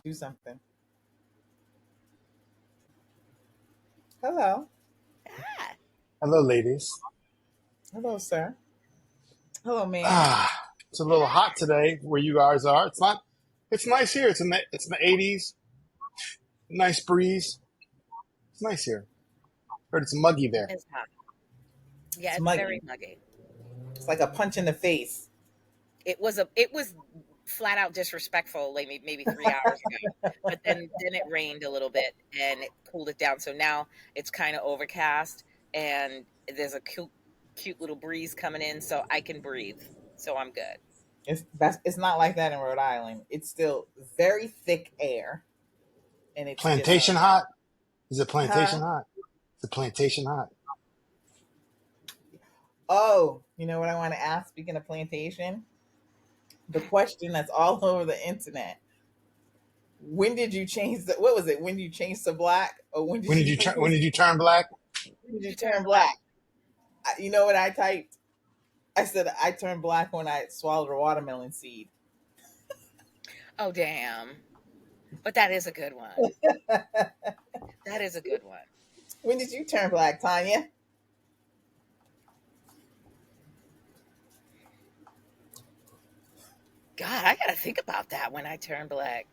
Do something. Hello. Ah, Hello, ladies. Hello, sir. Hello, ma'am. It's a little hot today where you guys are. It's not. It's nice here. It's in the 80s. Nice breeze. It's nice here. Heard it's muggy there. it's hot. Yeah, It's it's very muggy. muggy. It's like a punch in the face. It was flat out disrespectful like maybe 3 hours ago. But then it rained a little bit and it cooled it down. So now it's kind of overcast and there's a cute little breeze coming in, so I can breathe. So I'm good. It's not like that in Rhode Island. It's still very thick air, and it's just Plantation hot? Is it huh. plantation hot? Is it plantation hot? Oh, you know what I want to ask? Speaking of plantation, the question that's all over the internet: when did you change the? What was it? When you changed to black, or when did When did you you turn? When did you turn black? when did you You turn turn black. black? You know what I typed? I said I turned black when I swallowed a watermelon seed. Oh damn. But that is a good one. That is a good one. When did you turn black, Tanya? God, I gotta think about that when I turn black.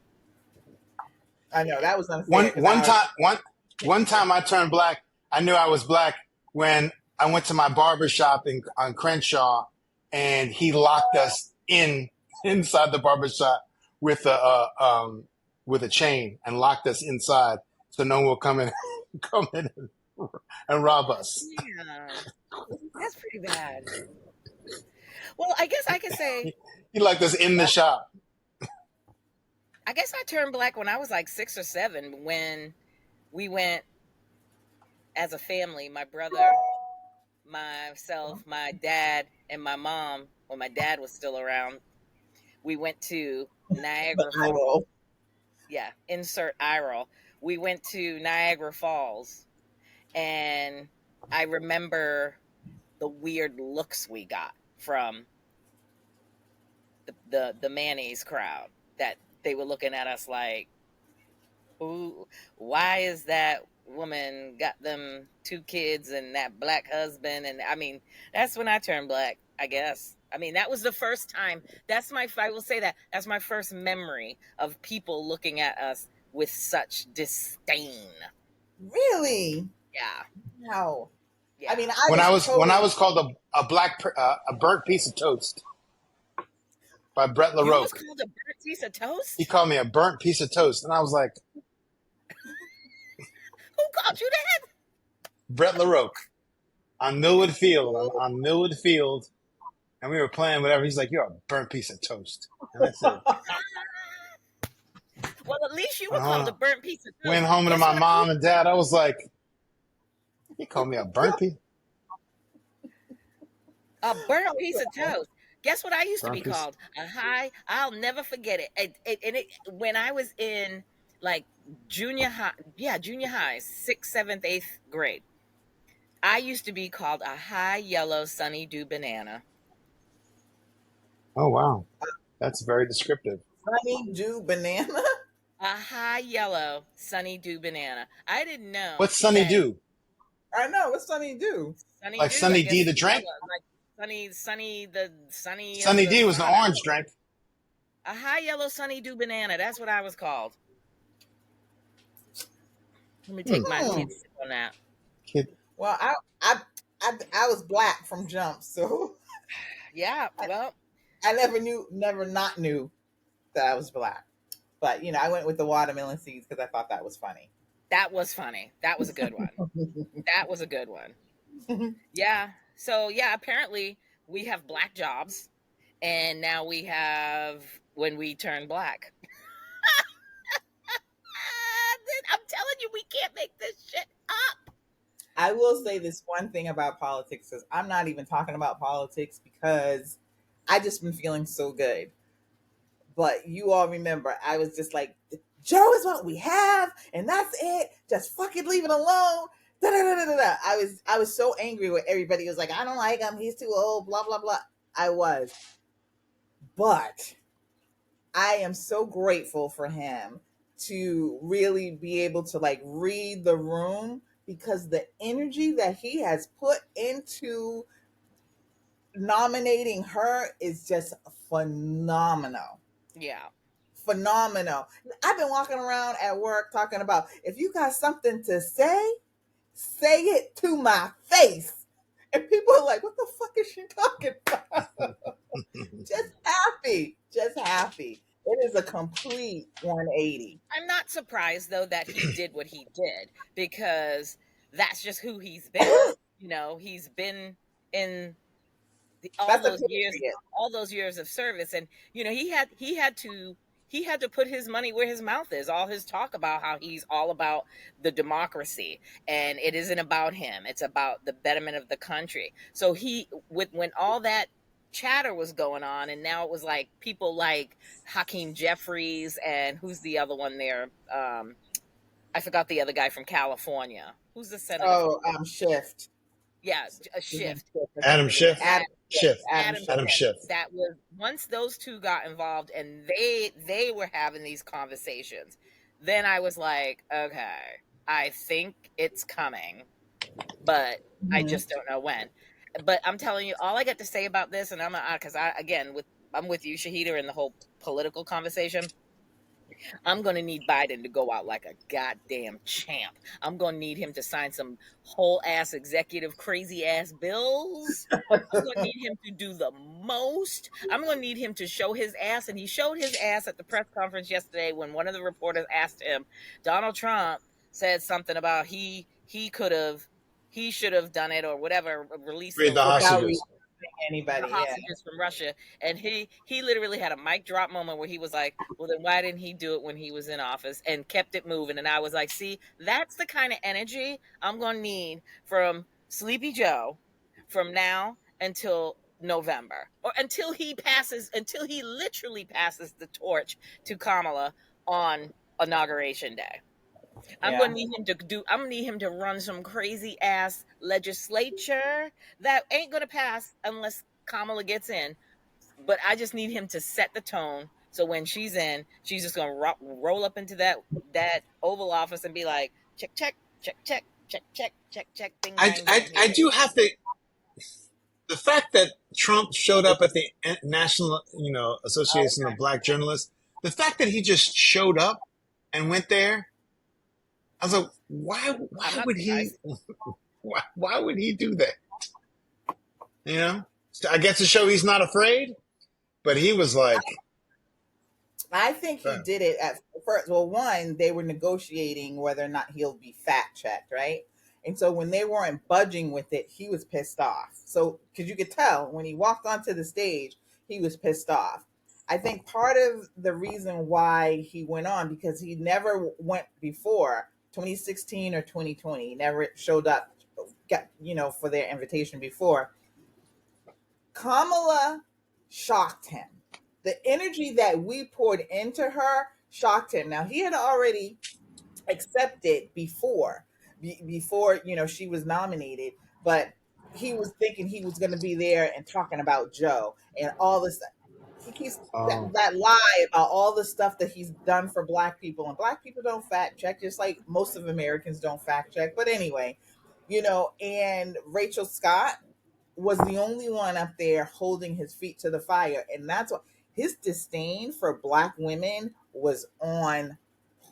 I know Yeah. that was unfair One because one I already. time one time I turned black. I knew I was black when I went to my barber shop on Crenshaw, and he locked us inside the barber shop with with a chain and locked us inside so no one will come in come in and rob us. Yeah. That's pretty bad. Well, I guess I could say He locked us in the That's shop. I guess I turned black when I was like 6 or 7 when we went as a family, my brother, myself, my dad, and my mom, when my dad was still around, we went to the Niagara eye Falls. roll. Yeah, insert eye roll. We went to Niagara Falls, and I remember the weird looks we got from the mayonnaise crowd, that they were looking at us like, who, why is that woman got them 2 kids and that black husband? And I mean, that's when I turned black, I guess. I mean, that was the first time. I will say that's my first memory of people looking at us with such disdain. Really? Yeah. No. I Yeah. mean, I was When I totally. was called a burnt piece of toast by Brett You was LaRoque. called a burnt piece of He toast? called me a burnt piece of toast, and I was like, Who called you that? Brett LaRoque on Millwood Field, on Millwood Field, and we were playing whatever. He's like, "You're a burnt piece of toast," and I said, Well, at least you were went called a home, burnt piece of went toast. home to Guess my what you mom and dad. I was like, "He called me a burnt piece, A burnt piece of toast. Guess what I used to be burnt piece." called? A high. I'll never forget it. When I was in like junior high, yeah, junior high, sixth, seventh, eighth grade. I used to be called a high yellow sunny dew banana. Oh wow, that's very descriptive. Honey do banana. A high yellow sunny dew banana. I didn't know What's Sunny that do? I know. What's Sunny do? sunny Like dew, I Sunny D guess, the drink? yellow, like the sunny of Sunny the. D was the I don't orange know. drink. A high yellow sunny dew banana. That's what I was called. Let me take my Hmm. kids on that. Kid, Well, I was black from jump, so Yeah, I, well, I never not knew that I was black. But I went with the watermelon seeds because I thought that was funny. that was funny. That was a good one. That was a good one. Yeah. So yeah, apparently we have black jobs, and now we have when we turn black. I'm telling you, we can't make this shit up. I will say this one thing about politics is I'm not even talking about politics because I just been feeling so good. But you all remember, I was just like, Joe is what we have, and that's it. Just fucking leave it alone. Da, da, da, da, da, da. I was so angry with everybody. It was like, I don't like him. He's too old. Blah blah blah. I was, but I am so grateful for him to really be able to like read the room, because the energy that he has put into nominating her is just phenomenal. Yeah. Phenomenal. I've been walking around at work talking about, if you got something to say, say it to my face. And people are like, what the fuck is she talking about? Just happy. Just happy. It is a complete 180. I'm not surprised though that he did what he did, because that's just who he's been. He's been in all That's a those years, period. of service, and he had to put his money where his mouth is. All his talk about how he's all about the democracy, and it isn't about him, it's about the betterment of the country. So he with when all that chatter was going on, and now it was like people like Hakeem Jeffries, and who's the other one there, I forgot the other guy from California, who's the senator from, Oh, shift. yeah, a His name's shift. Shift or Adam something. Schiff. Adam Shift. Schiff. Adam Adam Adam Shift. Schiff. Schiff. That was once those two got involved and they were having these conversations. Then I was like, okay, I think it's coming, but I Mhm. just don't know when. But I'm telling you, all I got to say about this, and because I'm with you, Shahida, in the whole political conversation. I'm going to need Biden to go out like a goddamn champ. I'm going to need him to sign some whole ass executive crazy ass bills. I'm going to need him to do the most. I'm going to need him to show his ass. And he showed his ass at the press conference yesterday when one of the reporters asked him, Donald Trump said something about he should have done it or whatever, released Read the Without hostages. releasing the anybody. Yeah. hostages from Russia. And he literally had a mic drop moment where he was like, well, then why didn't he do it when he was in office, and kept it moving. And I was like, see, that's the kind of energy I'm going to need from Sleepy Joe from now until November, or until he literally passes the torch to Kamala on inauguration day. Yeah. I'm gonna need him to run some crazy ass legislature that ain't gonna pass unless Kamala gets in. But I just need him to set the tone, so when she's in, she's just gonna roll up into that Oval Office and be like, check, check, check, check, check, check, check, check, bing, I, bang, I, boom, I here. do have to. The fact that Trump showed up at the National, Association of Black Journalists, the fact that he just showed up and went there, I was like, why? I'm Why not would he? surprised. Why would he do that? You know, I guess to show he's not afraid. But he was like, I think he uh, did it at first. Well, one, they were negotiating whether or not he'll be fact checked, right? And so when they weren't budging with it, he was pissed off. So, because you could tell when he walked onto the stage, he was pissed off. I think part of the reason why he went on, because he never went before 2016 or 2020, he never showed up, got, for their invitation before. Kamala shocked him. The energy that we poured into her shocked him. Now he had already accepted before she was nominated, but he was thinking he was going to be there and talking about Joe and all this. He keeps oh, that lie about all the stuff that he's done for black people, and black people don't fact check, just like most of Americans don't fact check. But anyway, and Rachel Scott was the only one up there holding his feet to the fire. And that's what his disdain for black women was on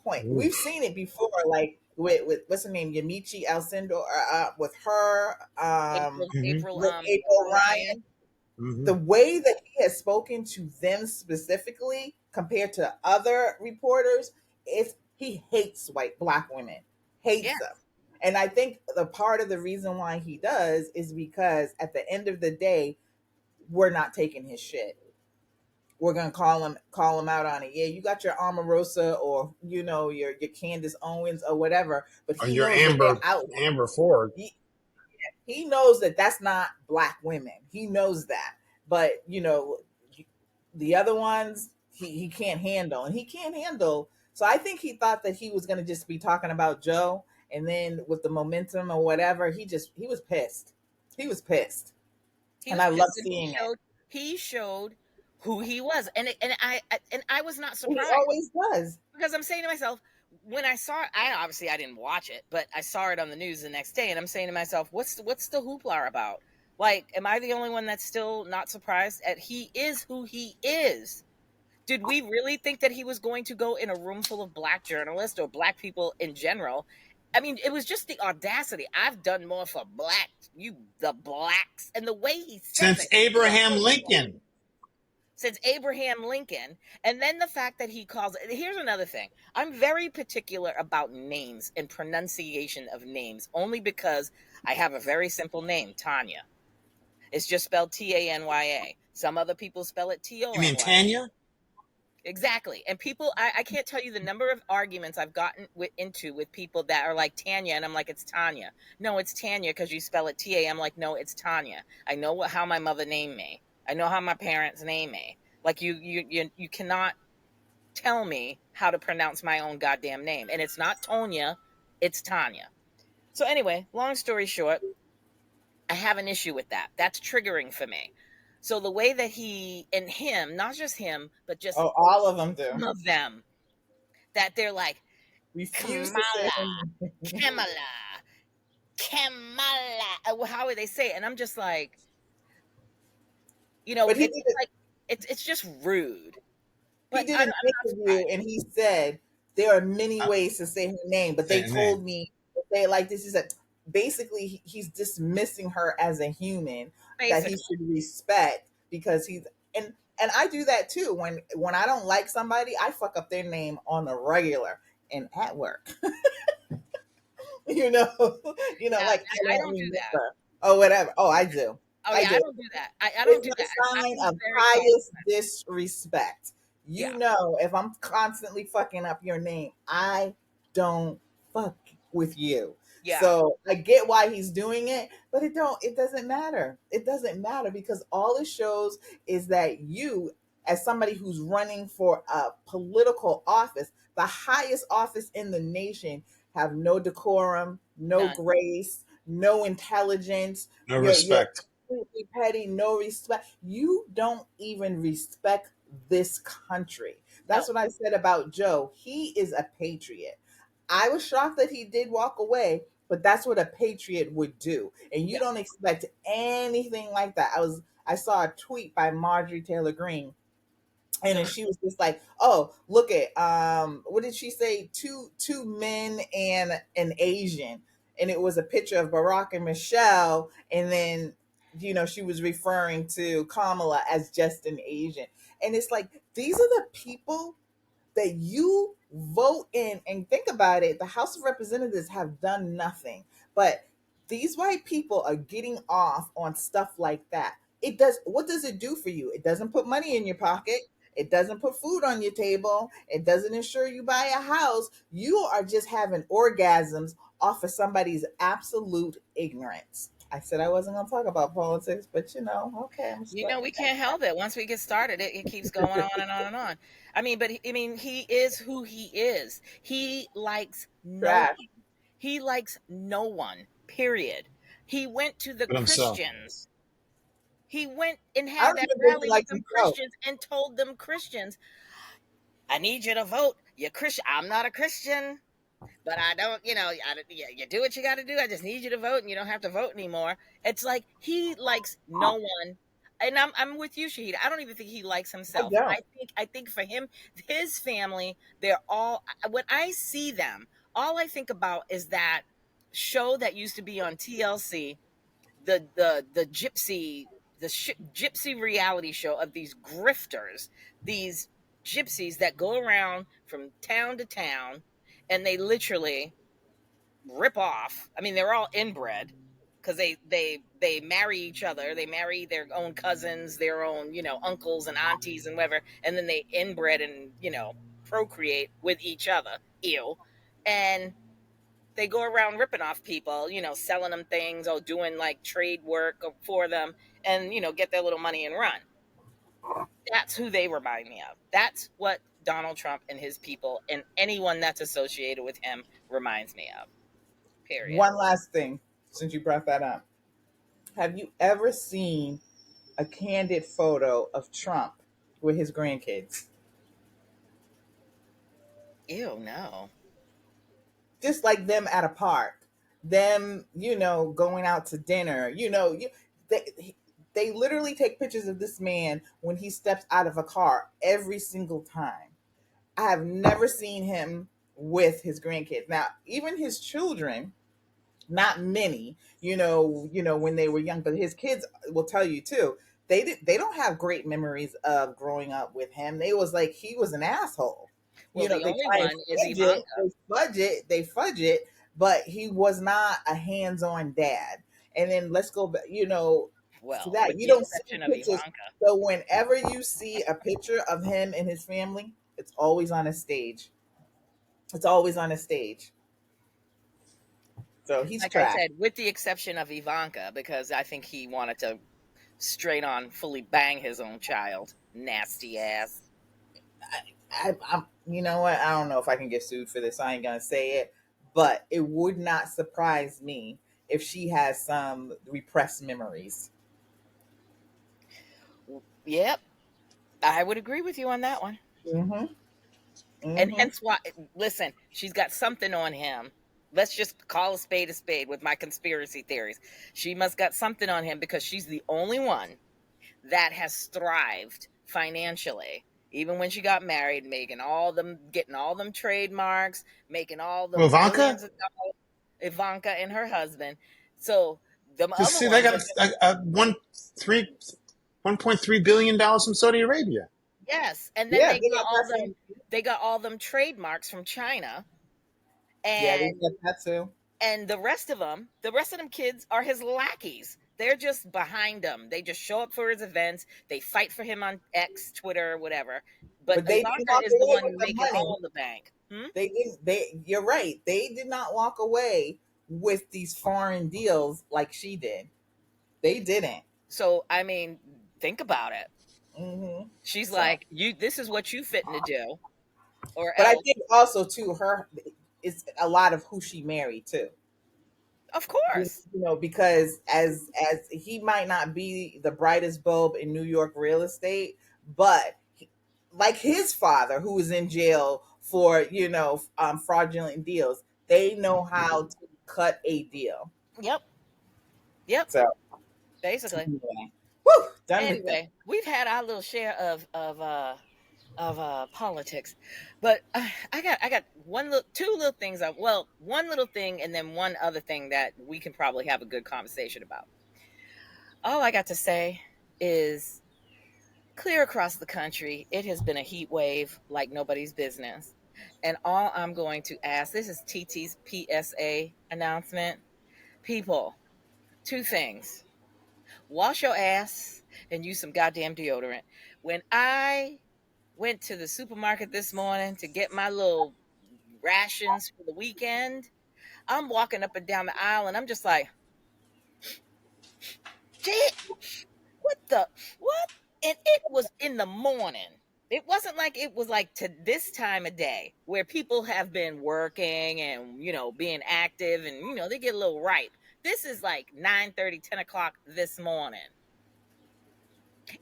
point. We've oof. seen it before, like with what's her name, Yamiche Alcindor, with her, April, Hmm. April, with April April Ryan. Ryan. The Hmm. way that he has spoken to them specifically compared to other reporters is he hates white black women, Yeah, hates them. And I think the part of the reason why he does is because at the end of the day, we're not taking his shit. We're gonna call him out on it. Yeah, you got your Omarosa, or your Candace Owens or whatever, but Or he your knows that they're out. Amber Ford. He knows that that's not black women. He knows that. but the other ones he can't handle, and he can't handle. So I think he thought that he was going to just be talking about Joe, and then with the momentum or whatever, he was pissed. He was pissed, He and was I love pissed, and seeing it. he showed who he was, and I was not He surprised, always does. because I'm saying to myself, when I saw it, I didn't watch it, but I saw it on the news the next day, and I'm saying to myself, what's the hoopla about? Like, am I the only one that's still not surprised at he is who he is? Did we really think that he was going to go in a room full of black journalists or black people in general? I mean, it was just the audacity. I've done more for black, the blacks, and the way he says Since it. Abraham Lincoln. Since Abraham Lincoln, and then the fact that he calls it. Here's another thing. I'm very particular about names and pronunciation of names, only because I have a very simple name, Tanya. It's just spelled Tanya. Some other people spell it You mean Tony. Tanya? Exactly. And people, I can't tell you the number of arguments I've gotten into with people that are like Tanya, and I'm like, it's Tanya. No, it's Tanya because you spell it T A. I'm like, no, it's Tanya. I know how my mother named me. I know how my parents named me. Like, you cannot tell me how to pronounce my own goddamn name, and it's not Tonya, it's Tanya. So anyway, long story short, I have an issue with that. That's triggering for me. So the way that he and him, not just him, but just Oh, all of them do. some of them, that they're like Refuse to say Kamala, her name. Kamala, Kamala. How would they say it? And I'm just like, But it's like it's just rude. he But did an I'm not interview, surprised. and he said there are many ways to say her name, but they Saying name. told me to say it like this. He said basically he's dismissing her as a human that he Basically, should respect because he's and I do that too. When I don't like somebody, I fuck up their name on the regular and at work. you know, yeah, like I I don't don't do that. remember or whatever. Oh, I do. Oh I yeah, I do. don't do that. I don't It's do that. a sign I'm of very highest cognizant. disrespect. Yeah, If I'm constantly fucking up your name, I don't fuck with you. yeah, So I get why he's doing it, but it doesn't matter. It doesn't matter because all it shows is that you, as somebody who's running for a political office, the highest office in the nation, have no decorum, no none. grace, no intelligence. No You're respect. completely petty, no respect. You don't even respect this country. That's No, what I said about Joe. He is a patriot. I was shocked that he did walk away, but that's what a patriot would do. And you yeah, don't expect anything like that. I saw a tweet by Marjorie Taylor Greene, and then she was just like, "Oh, look at what did she say? Two men and an Asian." And it was a picture of Barack and Michelle, and then she was referring to Kamala as just an Asian. And it's like these are the people that you vote in. And think about it, the House of Representatives have done nothing, but these white people are getting off on stuff like that. What does it do for you? It doesn't put money in your pocket. It doesn't put food on your table. It doesn't ensure you buy a house. You are just having orgasms off of somebody's absolute ignorance. I said I wasn't going to talk about politics, but okay, I'm just letting we you guys can't help it. Once we get started, it keeps going on and on and on. I mean, he is who he is. He likes no one. trash. He likes no one. Period. He went to the But himself. Christians. He went and I had don't that even think he rally with likes them himself. Christians and told them Christians, "I need you to vote. You're Christian. I'm not a Christian, but I don't. You do what you got to do. I just need you to vote, and you don't have to vote anymore." It's like he likes no one. And I'm with you, Shahid. I don't even think he likes I himself. don't. I think for him, his family, they're all. When I see them, all I think about is that show that used to be on TLC, the gypsy, gypsy reality show of these grifters, these gypsies that go around from town to town, and they literally rip off. I mean, they're all inbred because they marry each other. They marry their own cousins, their own uncles and aunties and whatever, and then they inbred and procreate with each other. Ew. And they go around ripping off people, selling them things or doing like trade work for them, and get their little money and run. That's who they remind me of. That's what Donald Trump and his people and anyone that's associated with him reminds me of. Period. One last thing, since you brought that up, have you ever seen a candid photo of Trump with his grandkids? Ew, no. Just like them at a park, them, going out to dinner. They literally take pictures of this man when he steps out of a car every single time. I have never seen him with his grandkids. Now, even his children, not many, when they were young, but his kids will tell you too. They don't have great memories of growing up with him. They was like he was an asshole. Well, the They only try and one is fudge it, Ivanka. fudge it, but he was not a hands-on dad. And then let's go back, to Well, that. with You the don't see exception of pictures. Ivanka. So whenever you see a picture of him and his family, it's always on a stage. It's always on a stage. So he's Like I trash. said, with the exception of Ivanka, because I think he wanted to straight on fully bang his own child. Nasty ass. You know what? I don't know if I can get sued for this. I ain't gonna say it, but it would not surprise me if she has some repressed memories. Yep, I would agree with you on that one. Mm-hmm. And Mm-hmm. hence why, listen, she's got something on him. Let's just call a spade with my conspiracy theories. She must got something on him because she's the only one that has thrived financially. Even when she got married, getting all them trademarks, making all Well, them Ivanka, millions of dollars. Ivanka and her husband. So the you other see, they ones got are just $1.3 billion from Saudi Arabia. yes, and then Yeah, they got that from. they got all them trademarks from China, Yeah, they and got that too. the rest of them kids are his lackeys. They're just behind him. They just show up for his events. They fight for him on X, Twitter, whatever. But But they didn't Ivanka walk is the away with one the making money. all the bank. Hmm? They didn't. They. You're right. They did not walk away with these foreign deals like she did. They didn't. So I mean, think about it. Mm-hmm. She's So, like, "You, this is what you fitting to do, or but I else." think also too, her is a lot of who she married too. Of course. Because as he might not be the brightest bulb in New York real estate, but like his father, who was in jail for fraudulent deals, they know how to cut a deal. Yep. Yep. So Basically. anyway, whew, done with that. Anyway, we've had our little share of politics, but I got two little things. One little thing, and then one other thing that we can probably have a good conversation about. All I got to say is clear across the country, it has been a heat wave like nobody's business. And all I'm going to ask, this is TT's PSA announcement. People, two things. Wash your ass and use some goddamn deodorant. When I went to the supermarket this morning to get my little rations for the weekend, I'm walking up and down the aisle and I'm just like, shit, what the what? And it was in the morning. It wasn't like it was like to this time of day where people have been working and being active and they get a little ripe. This is like 9:30, 10 o'clock this morning.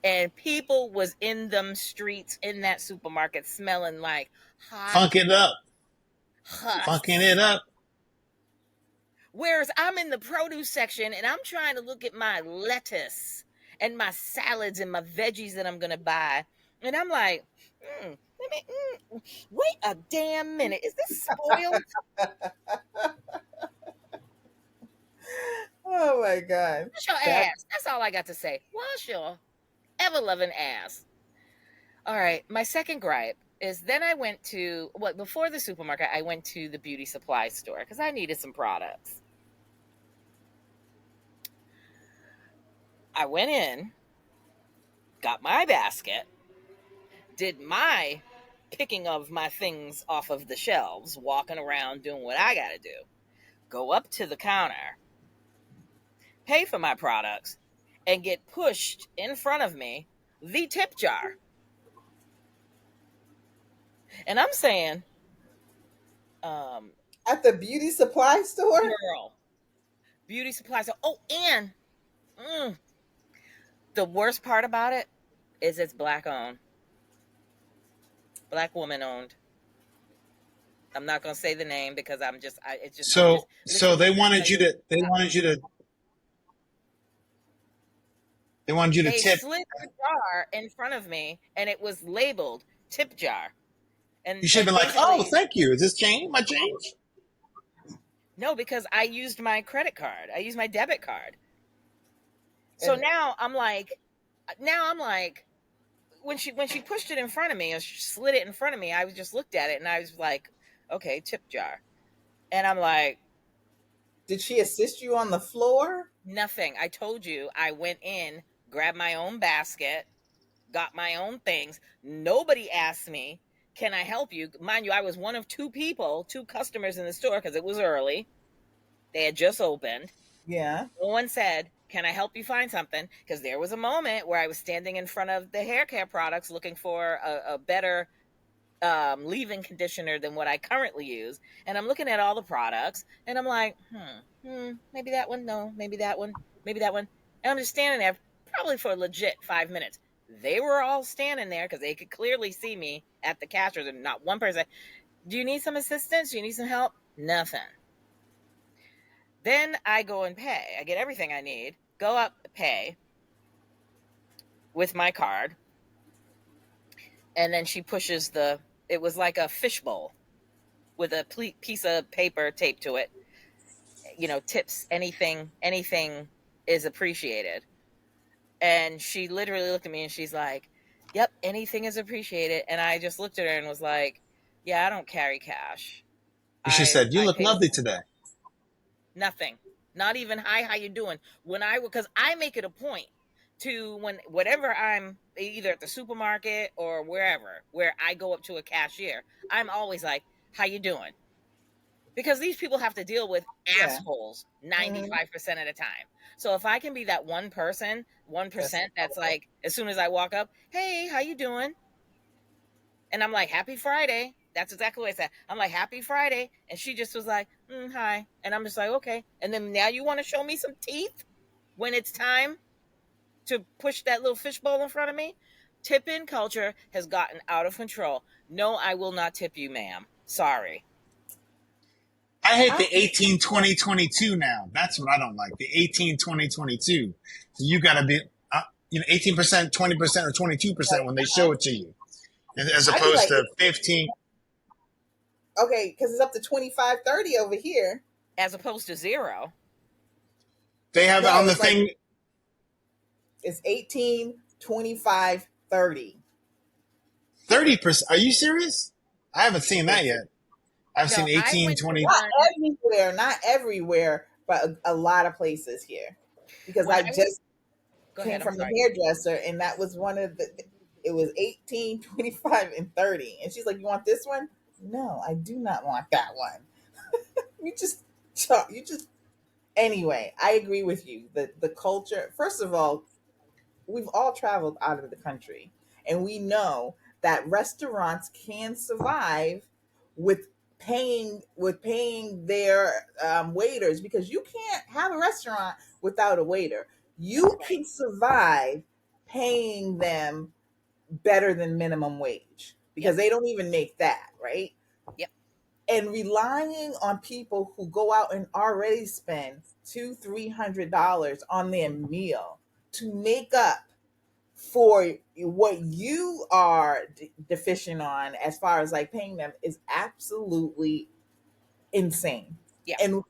And people was in them streets in that supermarket smelling like hot Funk it up, funking husks. it up. Whereas I'm in the produce section and I'm trying to look at my lettuce and my salads and my veggies that I'm gonna buy, and I'm like, wait a damn minute, is this spoiled? Oh my god, Wash your that ass. That's all I got to say. Wash your ever loving ass. All right, my second gripe is then I went to before the supermarket, I went to the beauty supply store because I needed some products. I went in, got my basket, did my picking of my things off of the shelves, walking around doing what I got to do. go up to the counter, pay for my products, and get pushed in front of me the tip jar. And I'm saying, um, At the beauty supply store? girl, beauty supplies. Oh, and mm, the worst part about it is it's black owned, black woman owned. I'm not gonna say the name because I'm just So listen. they Let me wanted tell you you, to they wanted you to they tip. slid the jar in front of me, and it was labeled tip jar, You and should have and been like, oh, basically thank you. Is this change? My change? no, because I used my credit card, I used my debit card. So And now I'm like, when she pushed it in front of me or she slid it in front of me, I was just looked at it and I was like, okay, tip jar, and I'm like, did she assist you on the floor? nothing. I told you I went in, grabbed my own basket, got my own things. Nobody asked me, can I help you? Mind you, I was one of two people, two customers in the store because it was early. They had just opened. Yeah. No one said, can I help you find something? Because there was a moment where I was standing in front of the hair care products looking for a better leave-in conditioner than what I currently use. And I'm looking at all the products and I'm like, maybe that one. No, maybe that one. Maybe that one. And I'm just standing there probably for legit 5 minutes. They were all standing there because they could clearly see me at the cashiers and not one person. Do you need some assistance? Do you need some help? Nothing. Then I go and pay. I get everything I need, go up, pay with my card. And then she pushes it was like a fishbowl with a piece of paper taped to it. Tips, anything is appreciated. And she literally looked at me and she's like, yep, anything is appreciated. And I just looked at her and was like, yeah, I don't carry cash. You should have I said, you I look pay with lovely today. nothing. Not even hi, how you doing? Because I make it a point to, when whatever I'm either at the supermarket or wherever where I go up to a cashier, I'm always like, how you doing? Because these people have to deal with Yeah. assholes Hmm. 95% of the time. So if I can be that one person, That's 1% that's like, as soon as I walk up, hey, how you doing? And I'm like, happy Friday. That's exactly what I said. I'm like, happy Friday. And she just was like, hi. And I'm just like, okay. And then now you want to show me some teeth when it's time to push that little fishbowl in front of me? Tip in culture has gotten out of control. No, I will not tip you, ma'am. Sorry. I hate I the 18, 20, 22 now. That's what I don't like. The 18, 20, 22. So you got to be, 18%, 20%, or 22% when they show it to you, as I'd be opposed like, to 15. okay, because it's up to 25, 30 over here. As opposed to zero. They have it No, on the it's like thing, it's 18, 25, 30. 30%. Are you serious? I haven't seen that yet. I've No, seen I 18, went to 20. Not one everywhere, not everywhere, but a lot of places here. Because when I I went. just Go came ahead. I'm from the sorry. hairdresser, and that was one of the, it was 18, 25, and 30. And she's like, you want this one? No, I do not want that one. You just, you just, anyway, I agree with you. The culture, first of all, we've all traveled out of the country, and we know that restaurants can survive with paying their waiters, because you can't have a restaurant without a waiter. That's You right. can survive paying them better than minimum wage, Yep. because they don't even make that, right? Yep. And relying on people who go out and already spend $200-300 on their meal to make up for what you are deficient on, as far as like paying them, is absolutely insane. Yeah. And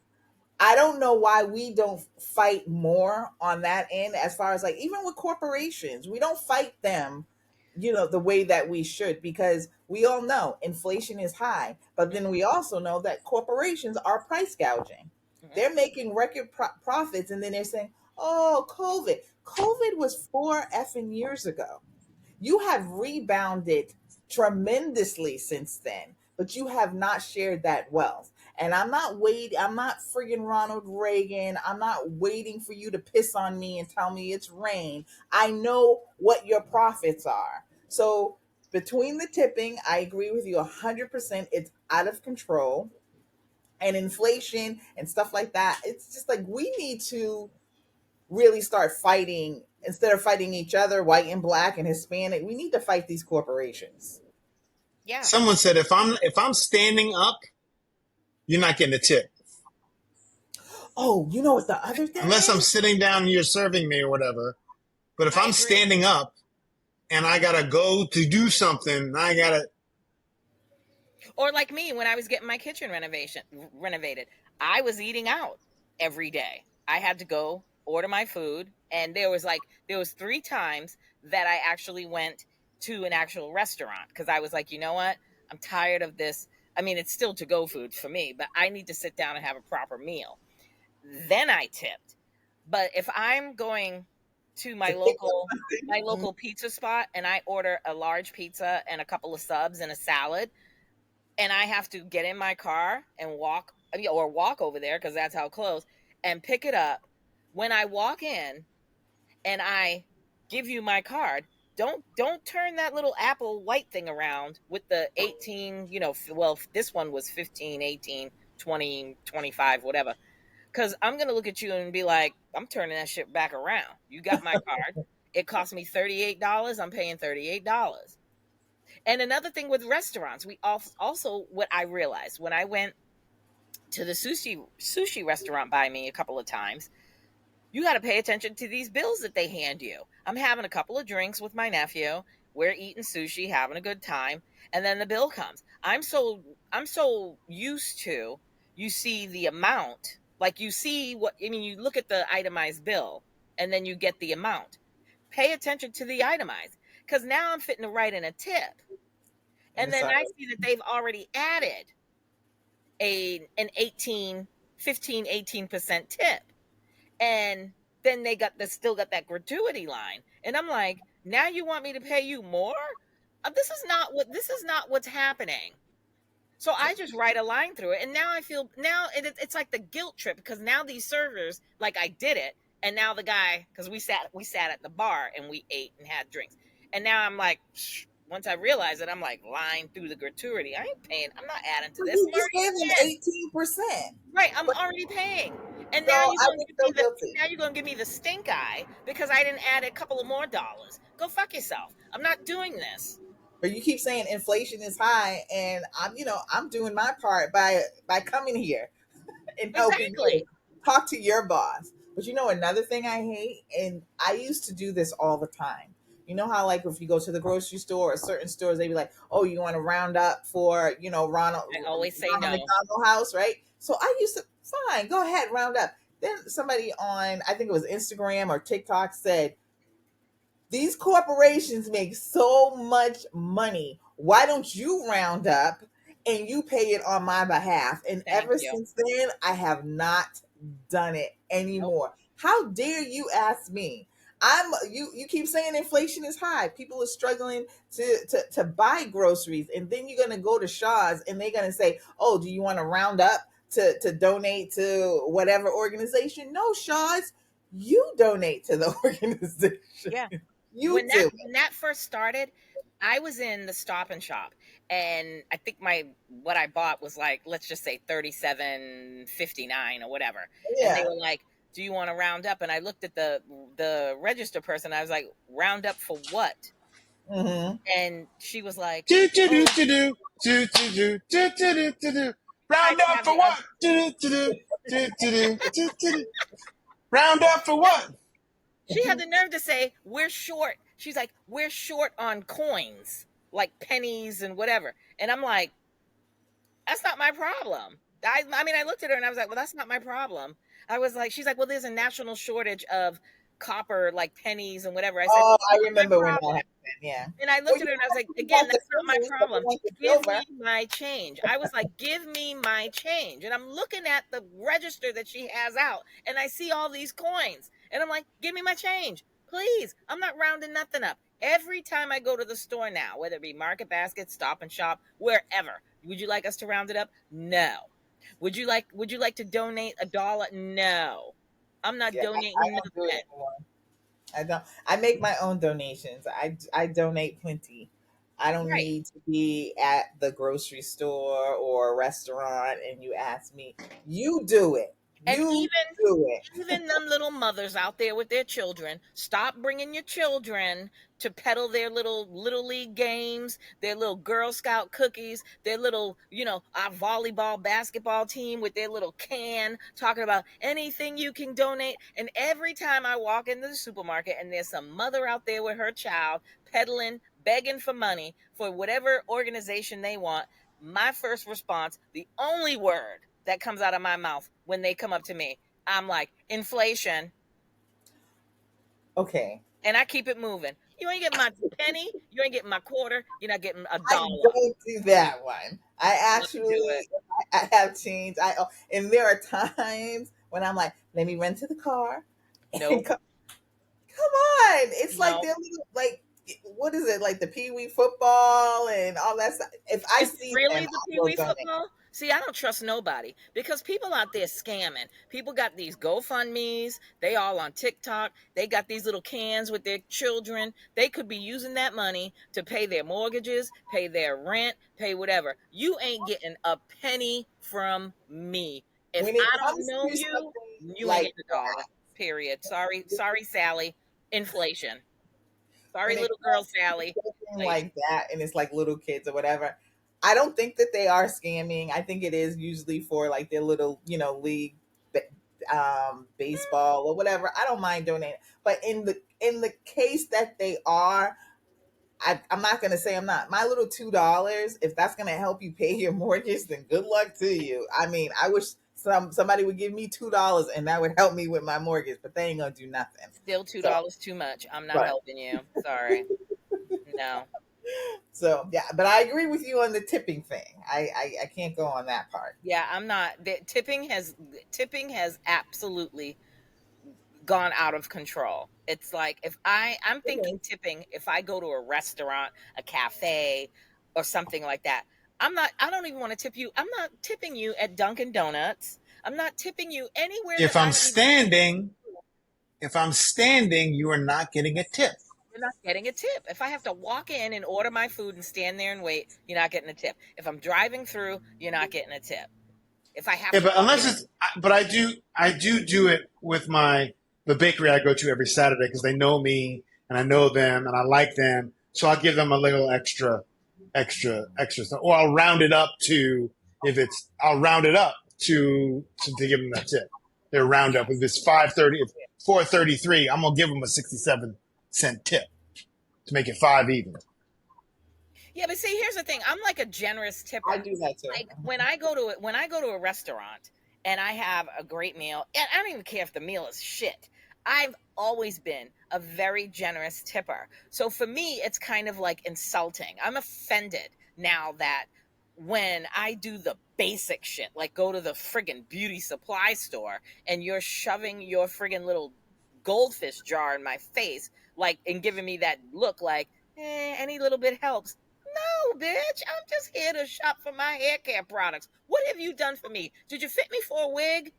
I don't know why we don't fight more on that end, as far as like, even with corporations, we don't fight them, the way that we should, because we all know inflation is high, but then Mm-hmm. we also know that corporations are price gouging. Mm-hmm. They're making record profits, and then they're saying, "Oh, COVID was 4 effing years ago. You have rebounded tremendously since then, but you have not shared that wealth." And I'm not waiting. I'm not friggin' Ronald Reagan. I'm not waiting for you to piss on me and tell me it's rain. I know what your profits are. So between the tipping, I agree with you 100%. It's out of control, and inflation and stuff like that. It's just like we need to really start fighting instead of fighting each other, white and black and Hispanic. We need to fight these corporations. Yeah. Someone said if I'm standing up, you're not getting a tip Oh, you know what the other thing unless I'm is? sitting down and you're serving me or whatever. But if I I'm agree. standing up and I gotta go to do something, I gotta. Or like me when I was getting my kitchen renovation renovated, I was eating out every day. I had to go order my food, and there was 3 times that I actually went to an actual restaurant because I was like, "You know what? I'm tired of this." I mean, it's still to go food for me, but I need to sit down and have a proper meal. Then I tipped. But if I'm going to To pick up something. my local pizza spot and I order a large pizza and a couple of subs and a salad, and I have to get in my car and walk, or walk over there because that's how close, and pick it up. When I walk in and I give you my card, don't turn that little Apple white thing around with the 18, well, this one was 15, 18, 20, 25, whatever. Cuz I'm going to look at you and be like, I'm turning that shit back around. You got my card. It cost me $38. I'm paying $38. And another thing with restaurants, we also what I realized when I went to the sushi restaurant by me a couple of times, you got to pay attention to these bills that they hand you. I'm having a couple of drinks with my nephew. We're eating sushi, having a good time, and then the bill comes. I'm so used to, you see the amount, like you see what I mean. You look at the itemized bill, and then you get the amount. Pay attention to the itemized, because now I'm fitting to write in a tip, And and it's then I see that they've already added an 18 tip. And then they still got that gratuity line. And I'm like, now you want me to pay you more? This is not what's happening. So I just write a line through it, and now I feel now it's like the guilt trip, because now these servers, like, I did it, and now the guy, because we sat at the bar and we ate and had drinks, and now I'm like, once I realize it, I'm like, lying through the gratuity. I ain't paying. I'm not adding to this. you I'm just already gave them paying. 18%. Right, I'm But already paying, and so now you're I going to was give me so guilty. the stink eye because I didn't add a couple of more dollars. Go fuck yourself. I'm not doing this. But you keep saying inflation is high, and I'm doing my part by coming here and helping you Exactly. talk to your boss. But another thing I hate, and I used to do this all the time. You know how, like, if you go to the grocery store or certain stores, they be like, "Oh, you want to round up for I always say Ronald no. McDonald House, right?" So I used to, fine, go ahead, round up. Then somebody on, I think it was Instagram or TikTok, said, these corporations make so much money. Why don't you round up and you pay it on my behalf? And Thank ever you. since then, I have not done it Nope. anymore. How dare you ask me? You keep saying inflation is high. People are struggling to buy groceries, and then you're gonna go to Shaw's and they're gonna say, "Oh, do you want to round up to donate to whatever organization?" No, Shaw's, you donate to the organization. Yeah. You do. When that first started, I was in the Stop and Shop, and I think my what I bought was, like, let's just say 37.59 or whatever. And they Yeah. were like, "Do you want to round up?" And I looked at the register person. I was like, "Round up for what?" Mm-hmm. And she was like, Do do do "Oh, do do do do do do do do do. I Round didn't up have for the what? Do do do do do do do do do. Round up for no." what? She had the nerve to say, "We're short." She's like, "We're short on coins, like pennies and whatever." And I'm like, "That's not my problem." I mean, I looked at her and I was like, "Well, that's not my problem." I was like, she's like, "Well, there's a national shortage of copper, like pennies and whatever." I said, Oh, I "Not my remember when that problem." happened. Yeah. And I Well, looked at her and I was like, you "Again, want the that's not my pennies, but you problem. want the Give silver. me my change." I was like, "Give me my change." And I'm looking at the register that she has out, and I see all these coins. And I'm like, "Give me my change, please." I'm not rounding nothing up. Every time I go to the store now, whether it be Market Basket, Stop and Shop, wherever, would you like us to round it up? No. Would you like to donate $1? No. I'm not Yeah, I donating don't do it nothing. anymore. I don't. I make my own donations. I donate plenty. I don't Right. need to be at the grocery store or a restaurant and you ask me. You do it. And You do it. even them little mothers out there with their children, stop bringing your children to peddle their little league games, their little Girl Scout cookies, their little, our volleyball basketball team with their little can talking about anything you can donate. And every time I walk into the supermarket and there's some mother out there with her child peddling, begging for money for whatever organization they want, my first response, the only word that comes out of my mouth when they come up to me, I'm like, inflation. Okay. And I keep it moving. You ain't getting my penny. You ain't getting my quarter. You're not getting a I dollar. don't do that one. I Love to do actually, it. I have changed. And there are times when I'm like, let me run to the car and Nope. come on. It's like No. they're little, like, what is it? Like the Pee Wee football and all that stuff. If I Is it see them, really the I Pee will Wee donate. football? See, I don't trust nobody because people out there scamming. People got these GoFundMe's. They all on TikTok. They got these little cans with their children. They could be using that money to pay their mortgages, pay their rent, pay whatever. You ain't getting a penny from me. If When it I don't comes know to you, something you ain't like getting a dollar. that, Period. Sorry, Sally. Inflation. Sorry, when it little girl comes to Sally. something Inflation. like that, and it's like little kids or whatever, I don't think that they are scamming. I think it is usually for like their little, league, baseball or whatever. I don't mind donating, but in the case that they are, I'm not gonna say I'm not. My little $2, if that's gonna help you pay your mortgage, then good luck to you. I mean, I wish somebody would give me $2 and that would help me with my mortgage, but they ain't gonna do nothing. Still So, $2 too much. I'm not right. helping you. Sorry. No. So yeah, but I agree with you on the tipping thing. I can't go on that part. Yeah, I'm not. Tipping has absolutely gone out of control. It's like if I'm thinking Okay. tipping if I go to a restaurant, a cafe, or something like that. I don't even want to tip you. I'm not tipping you at Dunkin' Donuts. I'm not tipping you anywhere that If I'm I even standing, if I'm standing, you are not getting a tip. you're not getting a tip. If I have to walk in and order my food and stand there and wait, you're not getting a tip. If I'm driving through, you're not getting a tip. If I have Yeah, to but walk unless in, it's, but I do it with the bakery I go to every Saturday because they know me and I know them and I like them. So I'll give them a little extra stuff, or I'll round it up to give them that tip. They're round up. If it's 5:30, if 4:33, I'm gonna give them a 67 cent tip to make it five even. yeah, but see, here's the thing. I'm like a generous I tipper. do that too. Like when I go to a restaurant and I have a great meal, and I don't even care if the meal is shit. I've always been a very generous tipper. So for me, it's kind of like insulting. I'm offended now that when I do the basic shit, like go to the friggin' beauty supply store and you're shoving your friggin' little goldfish jar in my face, like, and giving me that look like, any little bit helps. No, bitch. I'm just here to shop for my hair care products. What have you done for me? Did you fit me for a wig?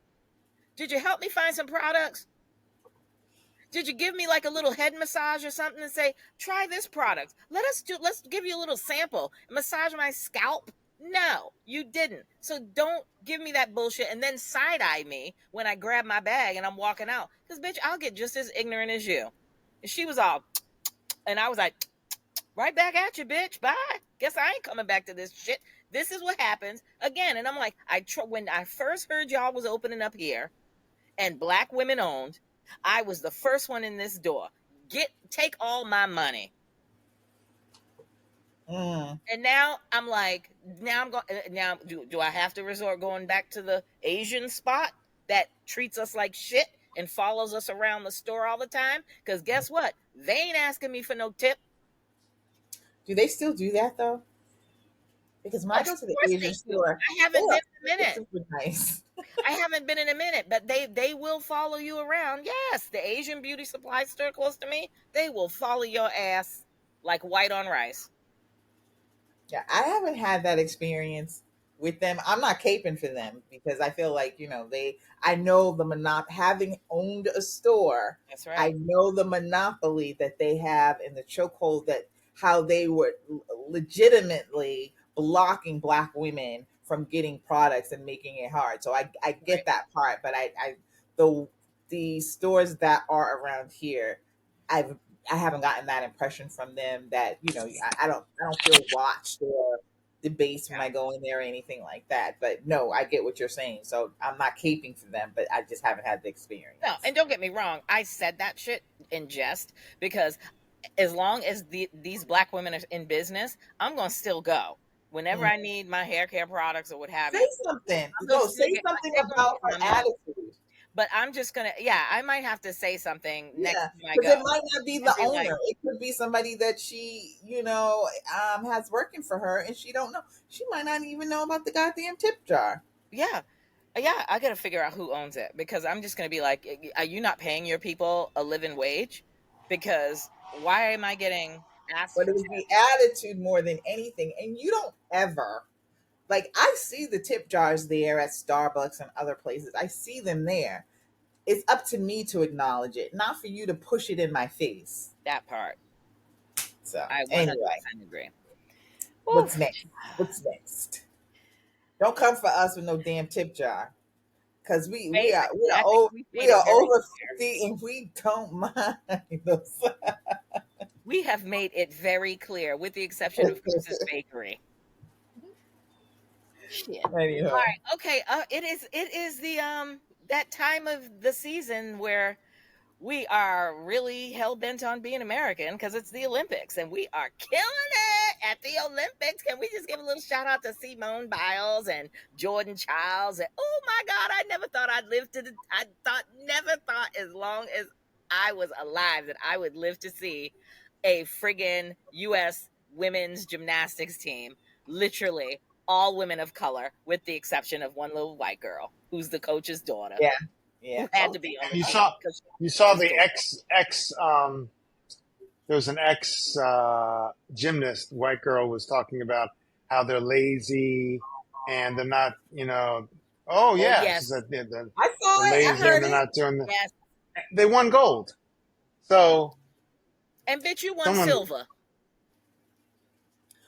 Did you help me find some products? Did you give me like a little head massage or something and say, try this product? Let's give you a little sample and massage my scalp? No, you didn't. So don't give me that bullshit and then side eye me when I grab my bag and I'm walking out. Because, bitch, I'll get just as ignorant as you. And she was all, and I was like, right back at you, bitch. Bye. Guess I ain't coming back to this shit. This is what happens again. And I'm like, when I first heard y'all was opening up here and black women owned, I was the first one in this door. Take all my money. Mm. And now I'm like, now I'm going. Now do I have to resort going back to the Asian spot that treats us like shit and follows us around the store all the time? Because guess what? They ain't asking me for no tip. Do they still do that though? Because when Of I go to the course Asian they do. store, I they haven't are been in a super, minute. super nice. I haven't been in a minute, but they will follow you around. Yes, the Asian beauty supply store close to me, they will follow your ass like white on rice. Yeah, I haven't had that experience with them. I'm not caping for them because I feel like, I know the having owned a store, That's I right. know the monopoly that they have in the chokehold, that how they were legitimately blocking black women from getting products and making it hard. So I Right. get that part, but the the stores that are around here, I've I haven't gotten that impression from them that, I don't feel watched or debased when Yeah. I go in there or anything like that. But no, I get what you're saying. So I'm not caping for them, but I just haven't had the No, experience. and don't get me wrong. I said that shit in jest because as long as these black women are in business, I'm gonna still go whenever Mm. I need my hair care products or what have Say you. something. I'm gonna No, still say get. I'm something still gonna about get my her money. attitude. But I'm just gonna. Yeah, I might have to say something next Yeah, time I because go it might not be and the be like, owner. It could be somebody that she, has working for her, and she don't know. She might not even know about the goddamn tip jar. yeah, yeah. I gotta figure out who owns it because I'm just gonna be like, are you not paying your people a living wage? Because why am I getting asked But for it was the attitude more than anything. And you don't ever, like, I see the tip jars there at Starbucks and other places. I see them there. It's up to me to acknowledge it, not for you to push it in my face. that part? So I anyway, 100% agree. what's Oof. next? What's next? Don't come for us with no damn tip jar, because we Basically, are I think old, we've we made it are very over clear. 50 and we don't mind those. We have made it very clear, with the exception of Chris's Bakery. Shit. All Anyhow, right. Okay. It is the that time of the season where we are really hell bent on being American because it's the Olympics and we are killing it at the Olympics. Can we just give a little shout out to Simone Biles and Jordan Childs? And oh my God, I never thought I'd live to the. I thought never thought as long as I was alive that I would live to see a friggin' U.S. women's gymnastics team. Literally all women of color, with the exception of one little white girl who's the coach's daughter yeah, yeah. who had to Okay. be on And the team because she you was saw his the daughter. there was an ex gymnast, white girl was talking about how they're lazy and they're not, oh Oh yeah, she yes, said they're I saw it. I lazy and heard they're it. not doing yes, they won gold. So and bitch, you won someone, silver.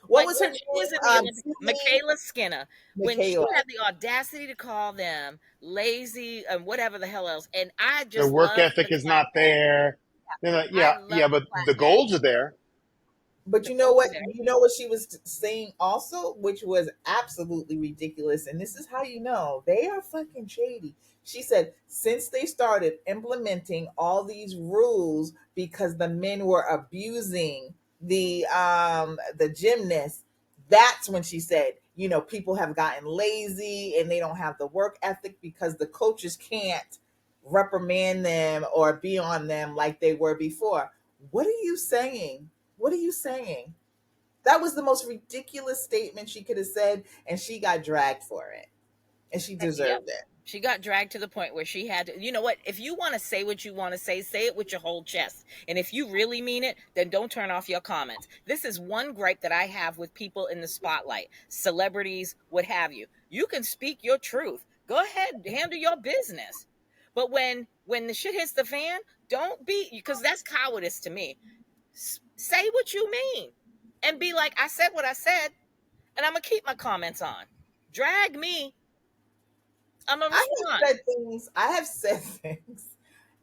What Like was her when she was in the name? Olympics, Sydney Michaela Skinner, when she Michaela. had the audacity to call them lazy and whatever the hell else, and I their just work love ethic to is clap not that. there. They're like, I yeah, love yeah, to but clap the that. golds are there. But The you know goals what? are there. You know what she was saying also, which was absolutely ridiculous. And this is how you know they are fucking shady. She said, since they started implementing all these rules because the men were abusing the gymnasts, that's when she said, people have gotten lazy and they don't have the work ethic because the coaches can't reprimand them or be on them like they were before. What are you saying? What are you saying? That was the most ridiculous statement she could have said, and she got dragged for it, and she Yep. deserved it. She got dragged to the point where she had to, you know what? If you want to say what you want to say it with your whole chest. And if you really mean it, then don't turn off your comments. This is one gripe that I have with people in the spotlight, celebrities, what have you. You can speak your truth. Go ahead, handle your business. But when the shit hits the fan, don't be, because that's cowardice to me. Say what you mean and be like, I said what I said, and I'm gonna keep my comments on. Drag me, I'm gonna I respond. have said things. I have said things,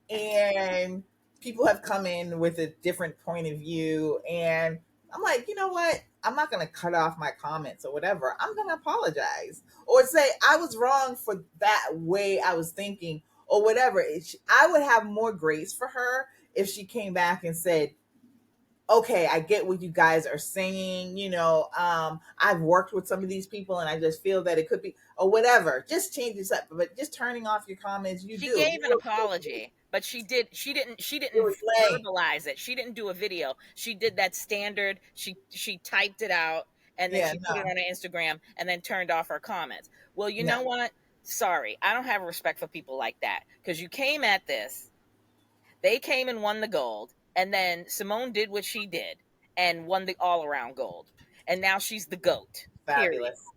and people have come in with a different point of view, and I'm like, you know what? I'm not going to cut off my comments or whatever. I'm going to apologize or say I was wrong for that way I was thinking or whatever. I would have more grace for her if she came back and said, okay, I get what you guys are saying. I've worked with some of these people and I just feel that it could be or whatever. Just change this up. But just turning off your comments, you She do. gave an apology, but she didn't It was lame. verbalize it. She didn't do a video. She did that standard. She typed it out and then Yeah, she put it no, on her Instagram and then turned off her comments. Well, you no. know what? Sorry. I don't have respect for people like that because you came at this. They came and won the gold, and then Simone did what she did and won the all-around gold. And now she's the GOAT. Period. Fabulous.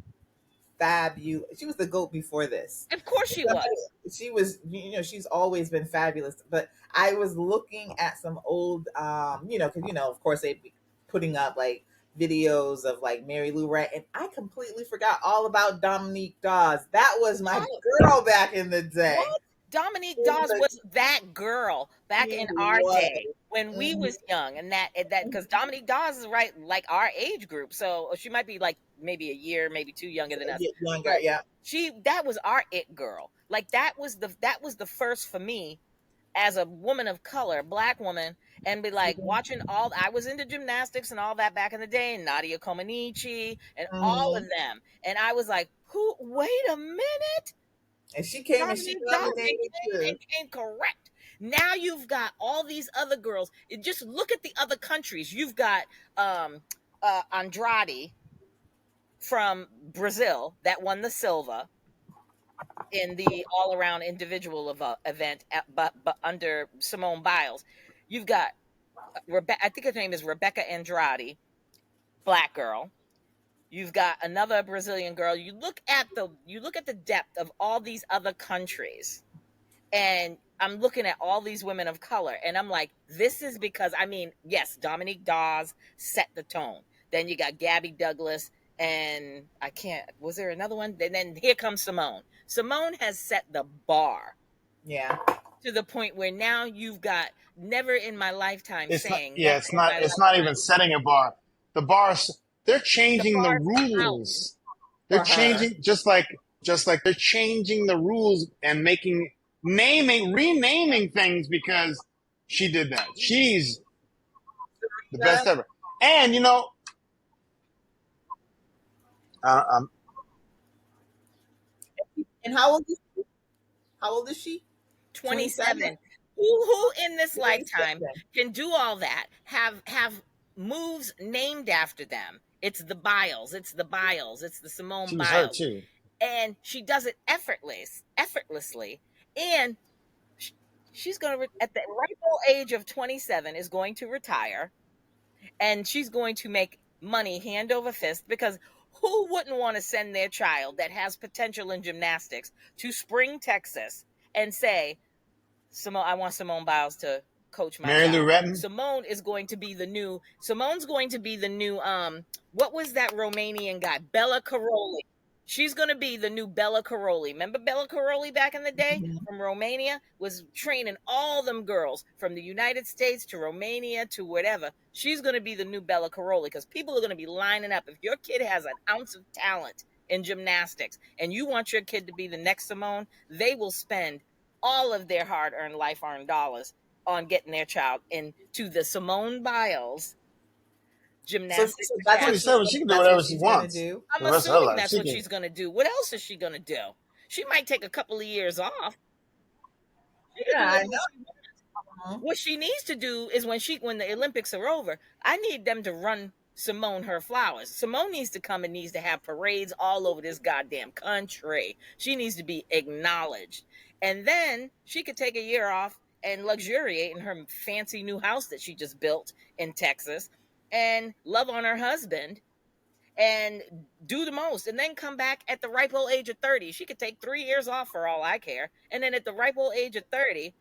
fabulous. She was the GOAT before this. Of course she was. She was, she's always been fabulous. But I was looking at some old, because of course they'd be putting up like videos of like Mary Lou Retton, and I completely forgot all about Dominique Dawes. That was my What? girl back in the day. What? Dominique She Dawes was that girl back she in our was. day when we Mhm. was young, and that because Dominique Dawes is right like our age group, so she might be like maybe a year, maybe two younger than us, Younger, but yeah. that was our it girl. Like that was the first for me as a woman of color, black woman, and be like watching all. I was into gymnastics and all that back in the day, and Nadia Comaneci and all of Mhm. them, and I was like, who? Wait a minute. And she came and she Dominique Dawson dominated came too. and came correct. Now you've got all these other girls. Just look at the other countries. You've got Andrade from Brazil that won the silver in the all-around individual event, but under Simone Biles. You've got Rebecca. I think her name is Rebecca Andrade, black girl. You've got another Brazilian girl. You look at the depth of all these other countries, and I'm looking at all these women of color, and I'm like, this is because yes, Dominique Dawes set the tone. Then you got Gabby Douglas, and I can't. Was there another one? And then here comes Simone. Simone has set the bar Yeah. to the point where now you've got never in my lifetime It's not. saying Yeah, never it's in not. my It's not lifetime. even setting a bar. The bars. They're The changing the bar's out. rules. They're For her. changing just like they're changing the rules and renaming things because she did that. She's the Yeah. best ever. And um, And how old is she? 27? 27. Who in this lifetime 27. can do all that? Have moves named after them. It's the Biles, it's the Biles, it's the Simone she was hurt Biles. too. And she does it effortlessly. And she's going to at the ripe old age of 27 is going to retire, and she's going to make money hand over fist, because who wouldn't want to send their child that has potential in gymnastics to Spring, Texas, and say, I want Simone Biles to coach my Mary Lou child. Retton. Simone's going to be the new what was that Romanian guy? Bella Caroli. She's going to be the new Bella Caroli. Remember Bella Caroli back in the day Mhm. from Romania? Was training all them girls from the United States to Romania to whatever. She's going to be the new Bella Caroli, because people are going to be lining up. If your kid has an ounce of talent in gymnastics and you want your kid to be the next Simone, they will spend all of their hard-earned, life-earned dollars on getting their child into the Simone Biles So, Gymnastics so that's what Academy. she's 27. She can do that's what whatever she she's gonna wants do. for I'm the rest of her assuming life. that's She what can. she's going to do. What else is she going to do? She might take a couple of years off. She could do Yeah, I whatever know. she wants. Mhm. What she needs to do is when the Olympics are over, I need them to run Simone her flowers. Simone needs to come and needs to have parades all over this goddamn country. She needs to be acknowledged. And then she could take a year off and luxuriate in her fancy new house that she just built in Texas and love on her husband and do the most, and then come back at the ripe old age of 30. She could take 3 years off for all I care. And then at the ripe old age of 30,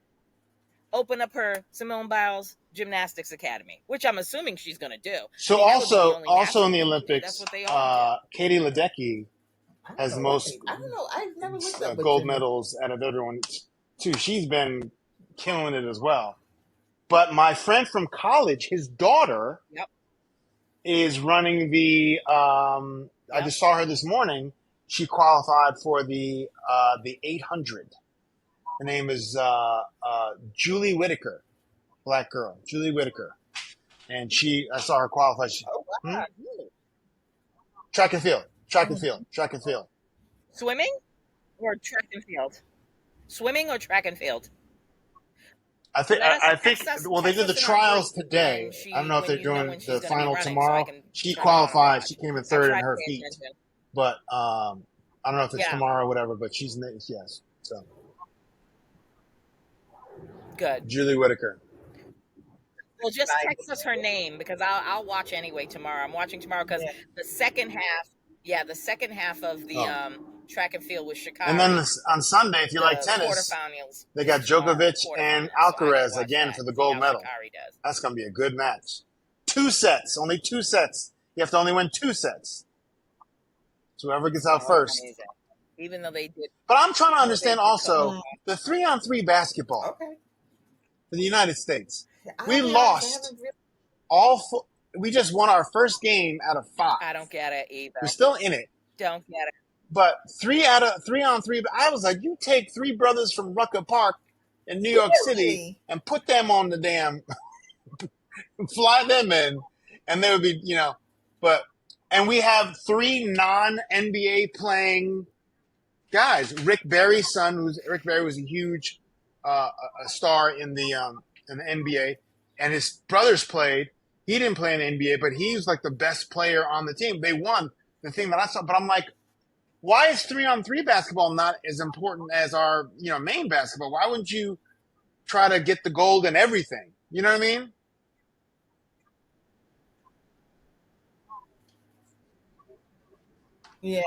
open up her Simone Biles Gymnastics Academy, which I'm assuming she's going to do. So That would be the only also natural in the thing to do. That's Olympics, what they all do. Katie Ledecky I don't has the know what most they. I don't know. I've never looked up what gold gym. medals out of everyone too. She's been killing it as well. But my friend from college, his daughter Yep. is running the. I Yep. just saw her this morning. She qualified for the 800. Her name is Julie Whitaker, black girl, Julie Whitaker, and I saw her qualify. Oh Hmm? wow. Track and field, Mhm. track and field. Swimming or track and field? Swimming or track and field? I think Let us I think well they text did the us in our group trials today. I don't know if when they're you know doing when she's the going to be final running, so I tomorrow. can She turn it on and qualified. She watch. came in I third in try to her pay heat, attention. but I don't know if it's Yeah, tomorrow or whatever. But she's yes. So good. Julie Whitaker. Well, just Like, text us her name, because I'll watch anyway tomorrow. I'm watching tomorrow because yeah. the second half Yeah, the second half of the Oh, track and field with and then Shikari. on Sunday, if you like The tennis, quarterfinals they got is tomorrow. Djokovic and Quarterfinals, so I got to Alcaraz watch again that for and the see gold how medal. Shikari does. That's going to be a good match. 2 sets, only 2 sets. You have to only win 2 sets. So whoever gets out Oh, that's first. amazing. Even though they did, But I'm trying to even though they understand did couple also Mm, the 3-on-3 basketball okay. for the United States. I'll We be honest, I lost haven't really. all. We just won our first game out of 5. I don't get it We're either. still in it, Don't get it. but 3 on 3. I was like, you take 3 brothers from Rucker Park in New York City Really? and put them on the damn, fly them in, and they would be, but. And we have 3 non-NBA playing guys. Rick Barry's son, Rick Barry was a huge a star in the NBA, and his brothers played. He didn't play in the NBA, but he was like the best player on the team. They won the thing that I saw, but I'm like, why is 3-on-3 basketball not as important as our main basketball? Why wouldn't you try to get the gold in everything? You know what I mean? Yeah.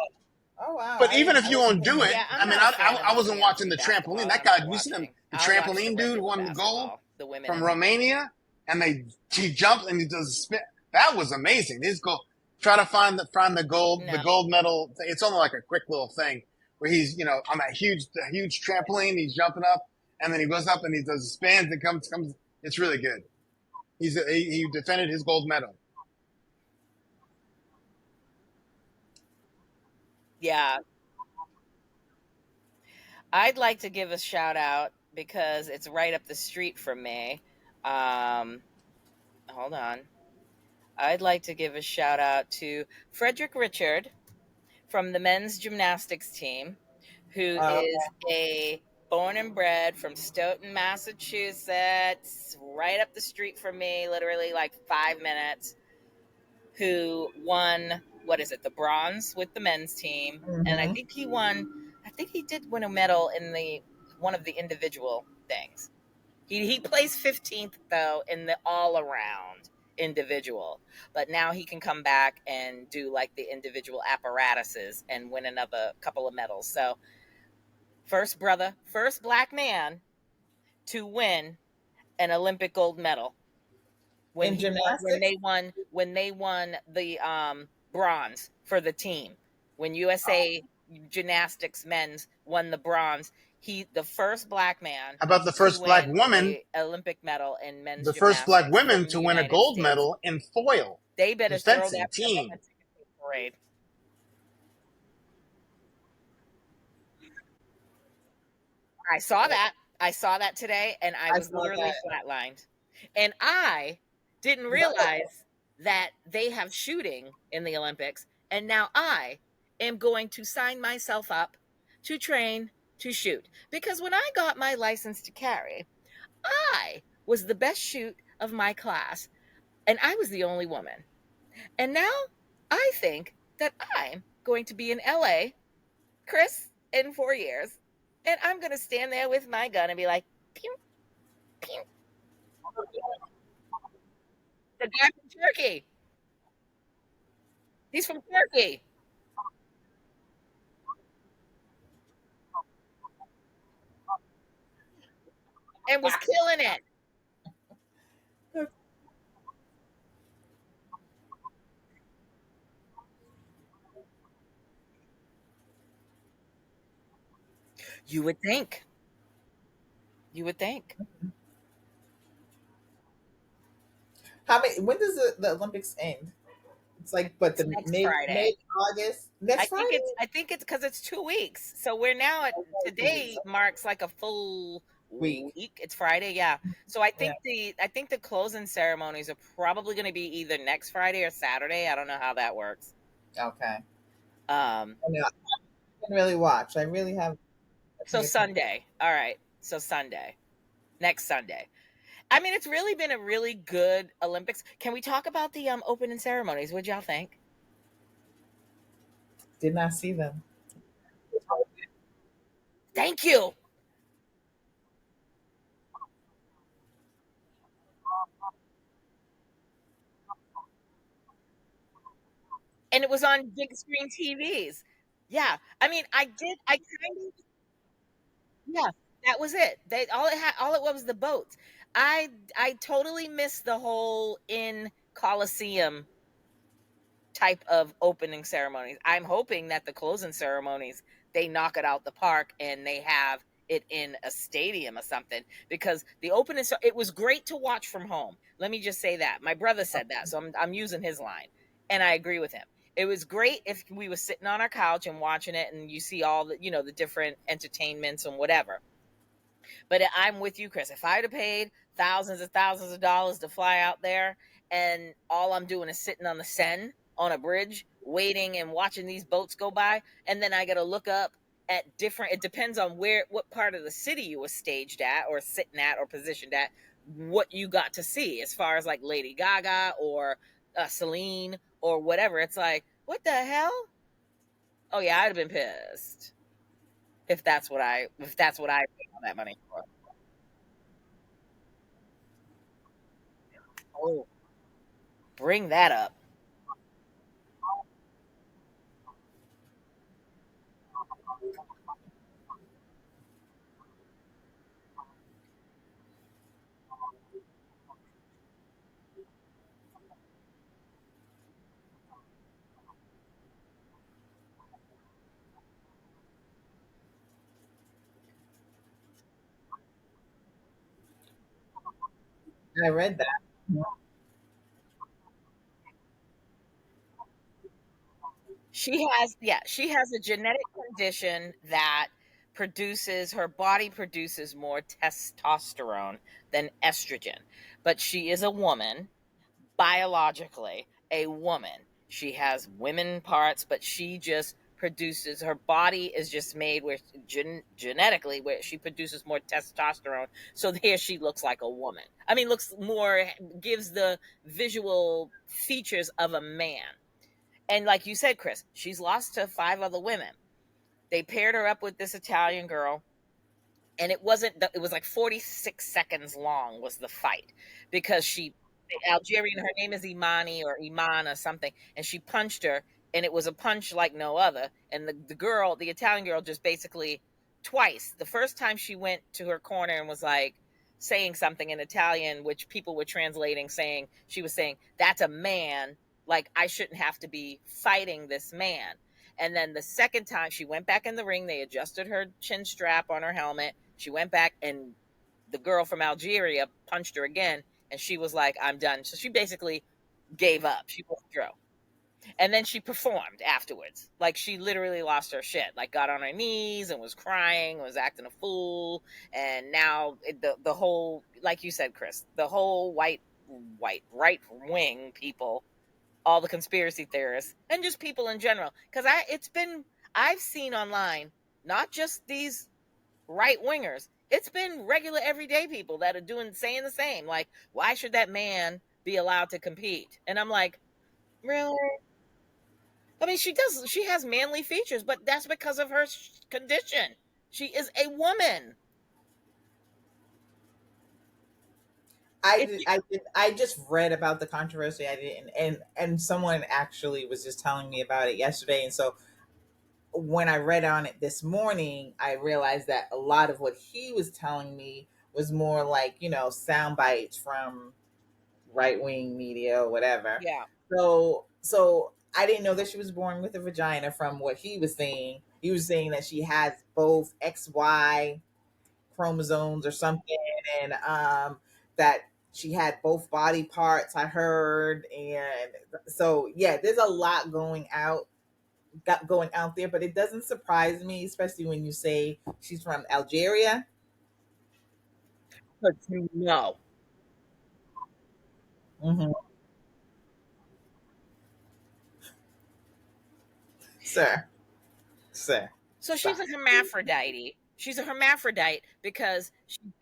Oh wow, But even if I you wasn't won't paying do it, attention. Yeah, I'm I mean, not a fan of I the wasn't three on watching three the trampoline. basketball. I That don't guy, like you see them, watching. the I'll watch the trampoline dude who regular won the gold basketball, the from women. Romania, and he jumped and he does a spin. That was amazing. His goal. Try to find the No, gold medal. It's only like a quick little thing where he's on a huge trampoline. He's jumping up, and then he goes up and he does spins and comes. It's really good. He defended his gold medal. yeah, I'd like to give a shout out because it's right up the street from me. Um, hold on. I'd like to give a shout out to Frederick Richard from the men's gymnastics team, who Oh, is a born and bred from Stoughton, Massachusetts, right up the street from me, literally like 5 minutes, who won, what is it, the bronze with the men's team. And mm-hmm. I think he did win a medal in the one of the individual things. He placed 15th though in the all around individual, but now he can come back and do like the individual apparatuses and win another couple of medals. So first black man to win an Olympic gold medal when In he won gymnastics. when they won the bronze for the team. When USA gymnastics men's won the bronze, he the first black man How about the to first black win woman? a Olympic medal in men's The first black gymnastics women from to the win a United gold States. medal in foil, They the better throw fencing that team. parade. I saw that. I saw that today, and I I was saw literally that. flatlined. And I didn't But realize that they have shooting in the Olympics, and now I am going to sign myself up to train to shoot. Because when I got my license to carry, I was the best shoot of my class, and I was the only woman. And now I think that I'm going to be in LA, Chris, in 4 years, and I'm going to stand there with my gun and be like, pew, pew. The guy from Turkey. He's from Turkey and was killing it. You would think. You would think. how many? When does the Olympics end? It's like, but It's the next Friday. mid August next Friday. I think it's because it's 2 weeks. So we're now at Okay, 2 weeks. today marks like a full Week. week. It's Friday, yeah. So Yeah. I think the closing ceremonies are probably going to be either next Friday or Saturday. I don't know how that works. Okay. Um, I know. I didn't really watch. I really have. so Sunday. All right. So Sunday. Next Sunday. I mean, it's really been a really good Olympics. Can we talk about the opening ceremonies? What'd y'all think? Did not see them. Thank you. and it was on big screen TVs. Yeah, I mean, I kind of, yeah, that was it. They all it was the boats. I totally missed the whole in Coliseum type of opening ceremonies. I'm hoping that the closing ceremonies they knock it out the park and they have it in a stadium or something, because the opening it was great to watch from home. Let me just say that. My brother said that, so I'm using his line and I agree with him. It was great if we were sitting on our couch and watching it and you see all the, the different entertainments and whatever. But I'm with you, Chris. If I'd have paid thousands and thousands of dollars to fly out there, and all I'm doing is sitting on the Seine on a bridge, waiting and watching these boats go by, and then I got to look up at different. It depends on what part of the city you were staged at, or sitting at, or positioned at. What you got to see, as far as like Lady Gaga or Celine or whatever. It's like, what the hell? Oh yeah, I'd have been pissed if that's what I paid all that money for. Oh, bring that up. I read that. She has a genetic condition that her body produces more testosterone than estrogen. But she is a woman, biologically a woman. She has women parts, but she just produces her body is just made where genetically where she produces more testosterone. So there she looks like a woman. I mean, looks more, gives the visual features of a man. And like you said, Chris, she's lost to five other women. They paired her up with this Italian girl, and it was like 46 seconds long was the fight, because she Algerian, her name is Imani or Iman or something, and she punched her, and it was a punch like no other. And the Italian girl, just basically twice. The first time she went to her corner and was like saying something in Italian, which people were translating, saying she was saying, "That's a man. Like, I shouldn't have to be fighting this man." And then the second time she went back in the ring, they adjusted her chin strap on her helmet. She went back, and the girl from Algeria punched her again, and she was like, "I'm done." So she basically gave up. She withdrew. And then she performed afterwards. Like, she literally lost her shit. Like, got on her knees and was crying, was acting a fool. And now the whole, like you said, Chris, the whole white right wing people, all the conspiracy theorists, and just people in general. Because I've seen online, not just these right wingers. It's been regular everyday people that are saying the same. Like, why should that man be allowed to compete? And I'm like, really? I mean, she has manly features, but that's because of her condition. She is a woman. If you, I just read about the controversy. I didn't, and someone actually was just telling me about it yesterday. And so when I read on it this morning, I realized that a lot of what he was telling me was more like, sound bites from right wing media or whatever. yeah, So I didn't know that she was born with a vagina from what he was saying. He was saying that she has both XY chromosomes or something, and that she had both body parts, I heard. And so yeah, there's a lot going out there, but it doesn't surprise me, especially when you say she's from Algeria. but no. Hmm. Sir, sir, So she's stop. a hermaphrodite. She's a hermaphrodite because she's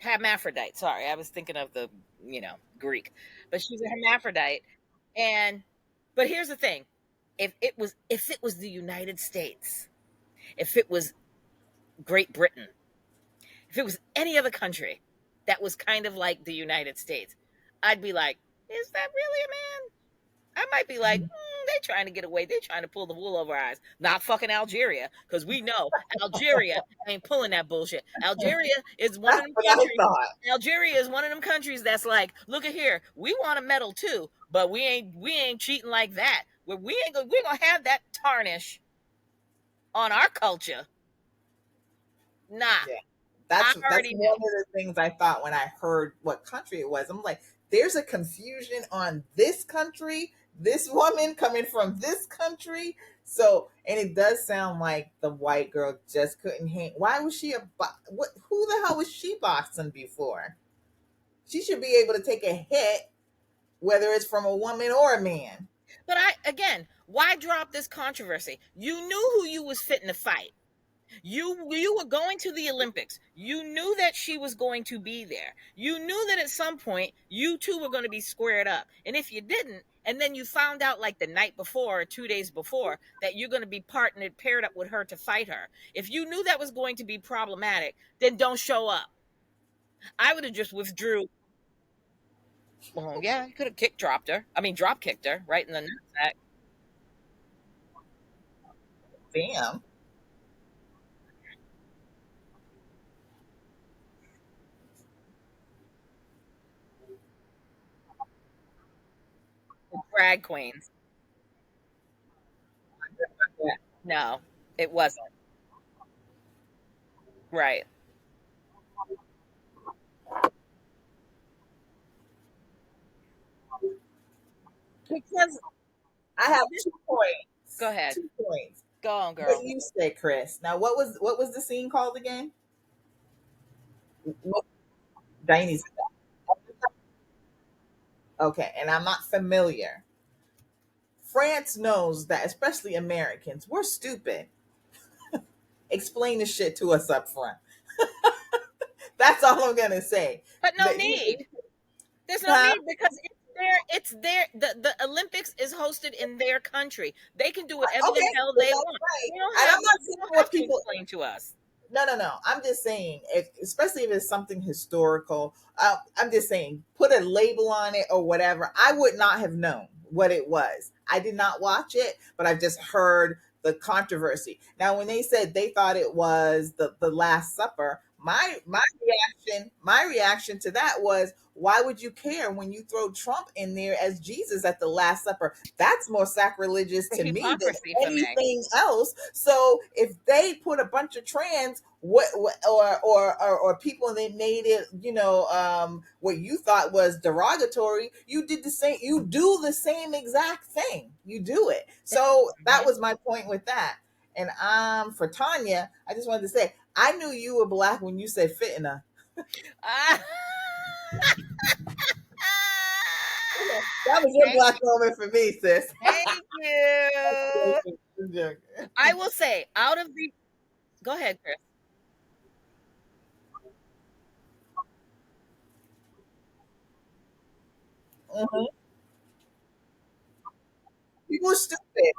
got hermaphrodite. Sorry, I was thinking of the Greek, but she's a hermaphrodite. And but here's the thing: if it was the United States, if it was Great Britain, if it was any other country that was kind of like the United States, I'd be like, is that really a man? I might be like, they trying to get away. They trying to pull the wool over our eyes. Not fucking Algeria, because we know Algeria ain't pulling that bullshit. Algeria is one of That's them what I countries. thought. Algeria is one of them countries that's like, look at here, we want a medal too, but we ain't cheating like that. We ain't gonna have that tarnish on our culture. Nah, Yeah. I That's already one know. of the things I thought when I heard what country it was. I'm like, there's a confusion on this country, this woman coming from this country. So, and it does sound like the white girl just couldn't hang. Why was she what? Who the hell was she boxing before? She should be able to take a hit, whether it's from a woman or a man. But again, why drop this controversy? You knew who you was fitting to fight. You were going to the Olympics. You knew that she was going to be there. You knew that at some point you two were going to be squared up. And if you didn't, and then you found out like the night before or 2 days before that you're going to be partnered paired up with her to fight her. If you knew that was going to be problematic, then don't show up. I would have just withdrew. Well, yeah, you could have dropped her. I mean, drop kicked her right in the nutsack. Damn. Drag queens. No, it wasn't. Right. Because I have 2 points. go ahead. 2 points. Go on, What girl. you said, Chris. Now, what was the scene called again? What, Diane. Okay, and I'm not familiar. France knows that, especially Americans, we're stupid. Explain the shit to us up front. That's all I'm gonna say. But no That need. There's no huh? need because it's their the Olympics is hosted in their country. They can do whatever the Okay, hell then they that's want. right. They don't And have I'm not they saying don't what have to people. explain to us. No, no, no. I'm just saying, especially if it's something historical. I'm just saying, put a label on it or whatever. I would not have known what it was. I did not watch it, but I've just heard the controversy. Now, when they said they thought it was the Last Supper, my reaction to that was, why would you care when you throw Trump in there as Jesus at the Last Supper? That's more sacrilegious The to me than hypocrisy for me. anything else. So if they put a bunch of trans what or people and they made it, what you thought was derogatory, you did the same. You do the same exact thing. You do it. So that Mhm. was my point with that. And for Tanya, I just wanted to say, I knew you were black when you said fitna. Ah. That was your Thank black moment for me, sis. thank you. I'm joking. I will say, out of the go ahead, Chris. Mhm. People are stupid.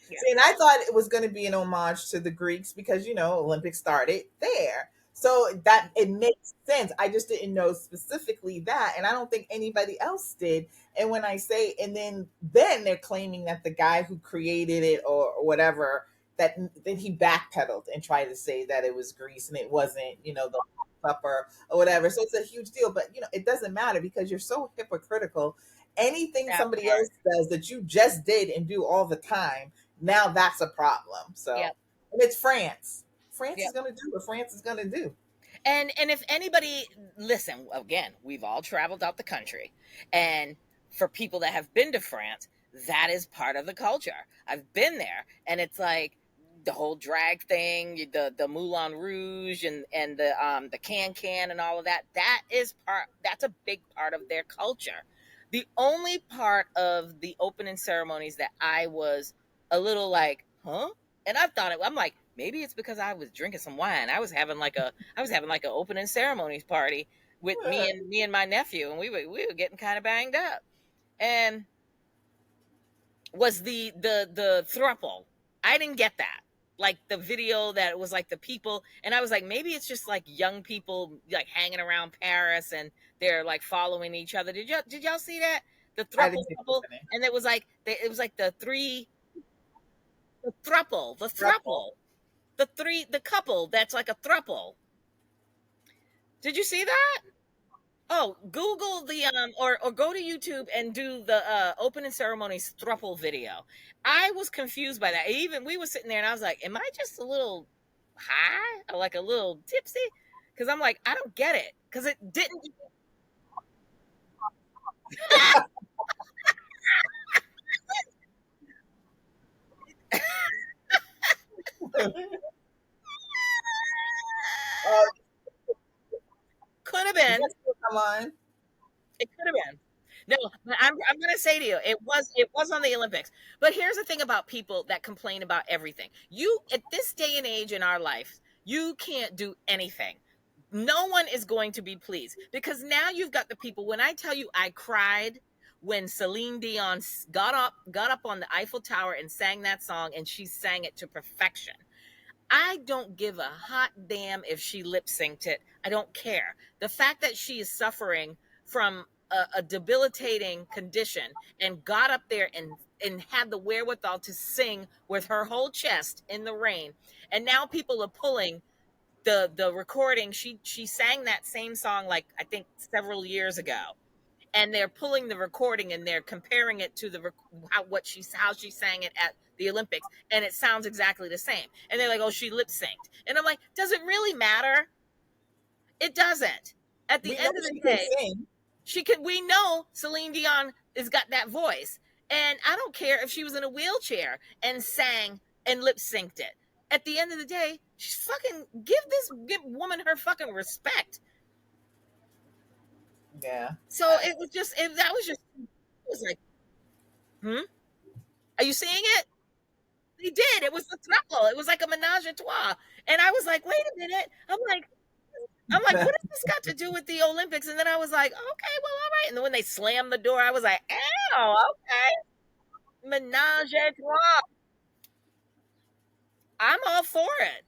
Yeah, See, and I thought it was going to be an homage to the Greeks because Olympics started there, so that it makes sense. I just didn't know specifically that, and I don't think anybody else did. And when I say, and then they're claiming that the guy who created it or whatever, that then he backpedaled and tried to say that it was Greece and it wasn't, the supper or whatever. So it's a huge deal, but it doesn't matter because you're so hypocritical. Anything that somebody part. else does that you just did and do all the time, now that's a problem. So, Yep. and it's France. France is Yep. going to do what France is going to do. And if anybody listen, again, we've all traveled out the country. And for people that have been to France, that is part of the culture. I've been there and it's like the whole drag thing, the Moulin Rouge and the can and all of that. That's a big part of their culture. The only part of the opening ceremonies that I was a little like, huh? And I'm like, maybe it's because I was drinking some wine. I was having like an opening ceremonies party with me and my nephew, and we were getting kind of banged up. And was the thruple? I didn't get that. Like the video that was like the people, and I was like, maybe it's just like young people like hanging around Paris, and they're like following each other. Did y'all see that? the I thruple didn't see the couple, opening. and it was like the three, the thruple, the Thruple. thruple, the couple that's like a thruple. Did you see that? Oh, Google the or go to YouTube and do the opening ceremonies thruple video. I was confused by that. Even we were sitting there and I was like, am I just a little high or like a little tipsy? Because I'm like, I don't get it. Because it didn't. Oh, Could have is been. that still come on? It could have been. No, but I'm going to say to you, it was on the Olympics. But here's the thing about people that complain about everything. You at this day and age in our life, you can't do anything. No one is going to be pleased because now you've got the people. When I tell you, I cried when Celine Dion got up on the Eiffel Tower and sang that song, and she sang it to perfection. I don't give a hot damn if she lip synced it. I don't care. The fact that she is suffering from a debilitating condition and got up there and had the wherewithal to sing with her whole chest in the rain, and now people are pulling the recording. She sang that same song like I think several years ago, and they're pulling the recording and they're comparing it to how she sang it at the Olympics, and it sounds exactly the same. And they're like, "Oh, she lip synced," and I'm like, "Does it really matter? It doesn't." At the We know end of the she can day, sing. she can. We know Celine Dion has got that voice, and I don't care if she was in a wheelchair and sang and lip synced it. At the end of the day, she's fucking give woman her fucking respect. Yeah. So it was just that was just it was like, hmm, are you seeing it? They did. It was a throuple. It was like a menage a trois. And I was like, wait a minute. I'm like, what has this got to do with the Olympics? And then I was like, okay, well, all right. And then when they slammed the door, I was like, oh, okay. Menage a trois. I'm all for it.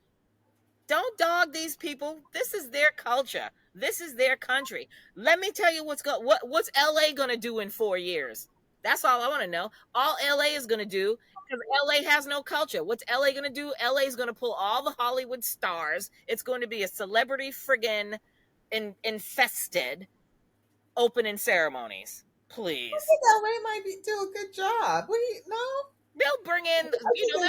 Don't dog these people. This is their culture. This is their country. Let me tell you what's LA gonna do in 4 years. That's all I want to know. All LA is gonna do, because LA has no culture. What's LA gonna do? LA is gonna pull all the Hollywood stars. It's going to be a celebrity friggin' infested opening ceremonies. I Please. think LA might do a good job. What do you know? They'll bring in, I think they do.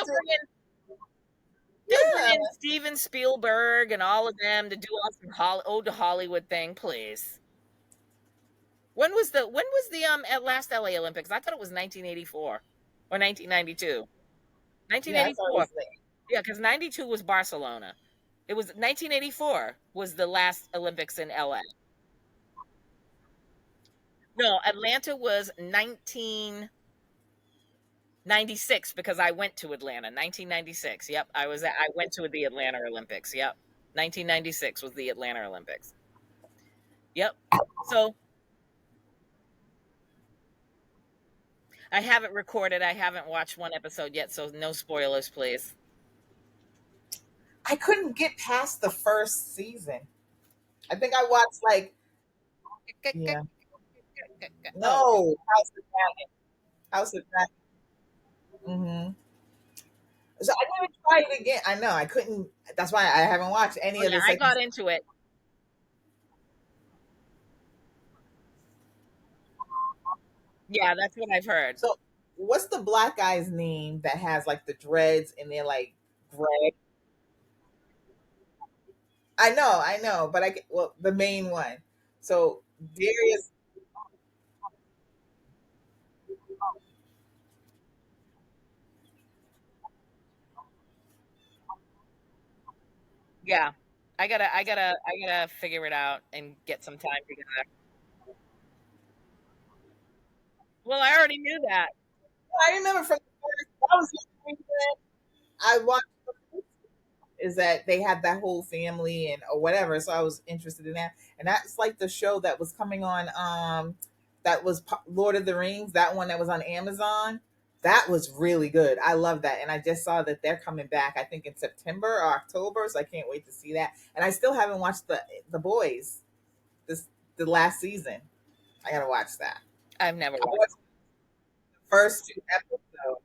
they'll bring Yeah. in Steven Spielberg and all of them to do all some ode to Hollywood thing, please. When was the last LA Olympics? I thought it was 1984 or 1992. Yeah, I thought it 1984. was late. Yeah, because 92 was Barcelona. It was 1984 was the last Olympics in LA. No, Atlanta was 1996 because I went to Atlanta. 1996. Yep, I went to the Atlanta Olympics. Yep. 1996 was the Atlanta Olympics. Yep. So I haven't recorded. I haven't watched one episode yet, so no spoilers, please. I couldn't get past the first season. I think I watched like, yeah. Oh, No, House of Dragon. House of Dragon. Hmm. So I never tried it again. I know I couldn't. That's why I haven't watched oh any of yeah, the I second. got into it. Yeah, that's what I've heard. So, what's the black guy's name that has like the dreads and they're like gray? I know, but well, the main one. So Darius, Yeah, I gotta figure it out and get some time together. Well, I already knew that. I remember from the first. That was the reason I watched. Is that they had that whole family and or whatever, so I was interested in that. And that's like the show that was coming on. That was Lord of the Rings. That one that was on Amazon. That was really good. I love that, and I just saw that they're coming back. I think in September or October, so I can't wait to see that. And I still haven't watched the boys this the last season. I gotta watch that. I've never I watched. watched the first two episodes.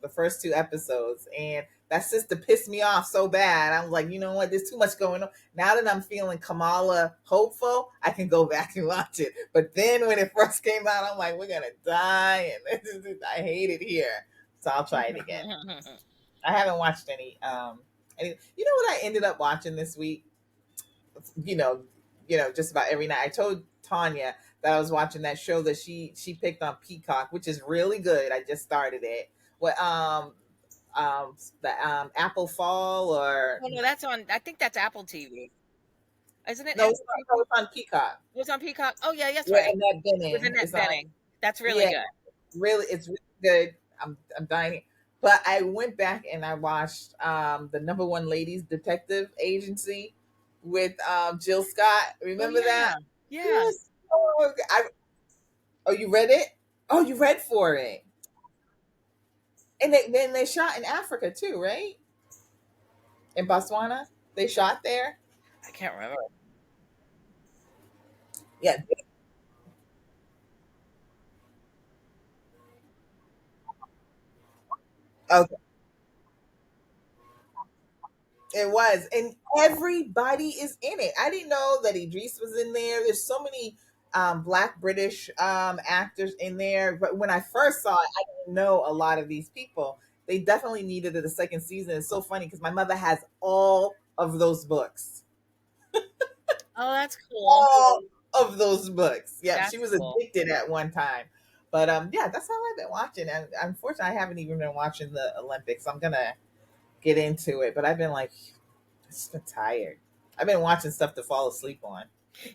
The first two episodes, and that sister pissed me off so bad. I was like, you know what? There's too much going on. Now that I'm feeling Kamala hopeful, I can go back and watch it. But then when it first came out, I'm like, we're gonna die, and I hate it here. So I'll try it again. I haven't watched any. You know what I ended up watching this week? You know, just about every night. I told Tanya that I was watching that show that she picked on Peacock, which is really good. I just started it. What the Apple Fall or Oh no, that's on. I think that's Apple TV, isn't it? no, Apple no, TV. it's on Peacock. It was on Peacock. Oh yeah, that's Yeah, right. Annette With Bening. Annette It's on. Bening. That's really Yeah, good. it's really good. I'm dying. But I went back and I watched the Number One Ladies Detective Agency with Jill Scott. Oh Remember that? yeah, yeah. Yes. Oh, oh, you read it? Oh, you read for it. And then they shot in Africa too, right? In Botswana, they shot there. I can't remember. Yeah. Okay. It was, and everybody is in it. I didn't know that Idris was in there. There's so many Black British actors in there. But when I first saw it, I didn't know a lot of these people. They definitely needed it a second season. It's so funny because my mother has all of those books. Oh, that's cool. All of those books. Yeah, she That's was cool. addicted at one time. But yeah, that's how I've been watching. And unfortunately, I haven't even been watching the Olympics. I'm gonna get into it, but I've been like, just been tired. I've been watching stuff to fall asleep on.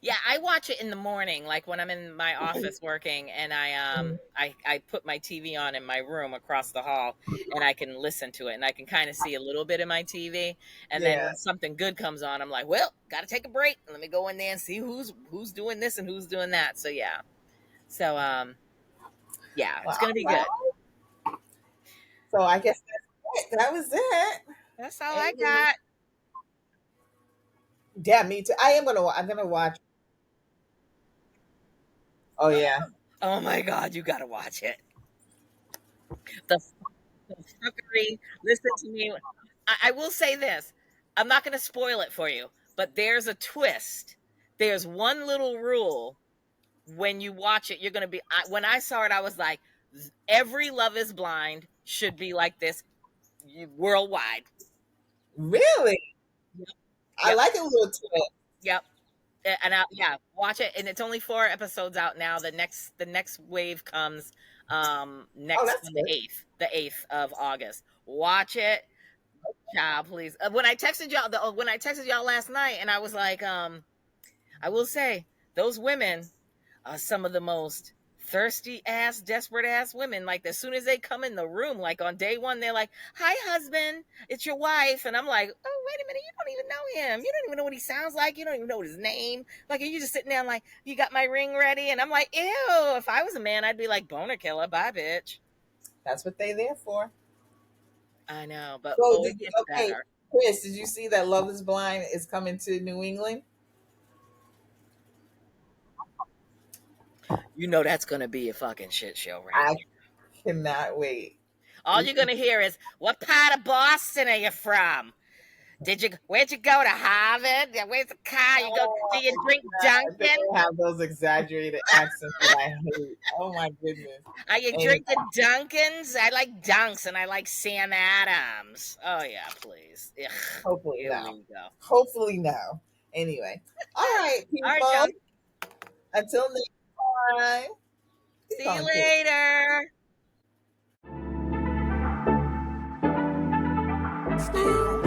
Yeah, I watch it in the morning, like when I'm in my office working, and I put my TV on in my room across the hall, and I can listen to it, and I can kind of see a little bit of my TV, and then Yeah. when something good comes on, I'm like, well, got to take a break. Let me go in there and see who's doing this and who's doing that. So yeah, so yeah, it's gonna be good. Well, so I guess that's it. That was it. That's all I And got. yeah, me too. I'm gonna watch. Oh yeah. Oh my god, you got to watch it. The fuckery. Listen to me. I will say this. I'm not going to spoil it for you, but there's a twist. There's one little rule when you watch it. You're going to be. When I saw it, I was like, every Love Is Blind should be like this worldwide. Really? Yep. I Yep. like a little twist. Yep. And yeah, watch it. And it's only 4 episodes out now. The next wave comes Oh, next that's on the good. 8th of August. Watch it. Child, please. When I texted y'all last night, and I was like, I will say those women are some of the most thirsty ass, desperate ass women. Like as soon as they come in the room, like on day one, they're like, "Hi, husband, it's your wife," and I'm like, "Oh, wait a minute, you don't even know him. You don't even know what he sounds like. You don't even know his name. Like, are you just sitting there like, you got my ring ready?" And I'm like, "Ew." If I was a man, I'd be like, "Boner killer, bye, bitch." That's what they there for. I know, but So oh, did you, it's okay, better. Chris? Did you see that Love Is Blind is coming to New England? You know that's gonna be a fucking shit show right I there. cannot wait. All you're gonna hear is, "What part of Boston are you from? Where'd you go to Harvard? Where's the car? You go? Oh Do you my drink god, Dunkin'? they have those exaggerated accents that I hate. Oh my goodness. Are you And drinking Dunkins? I like Dunks and I like Sam Adams. Oh yeah, please. Ugh, hopefully here no. we go. Hopefully no. Anyway. All right, All right, people. John. Until next time. Keep See you calling Chris. later. Still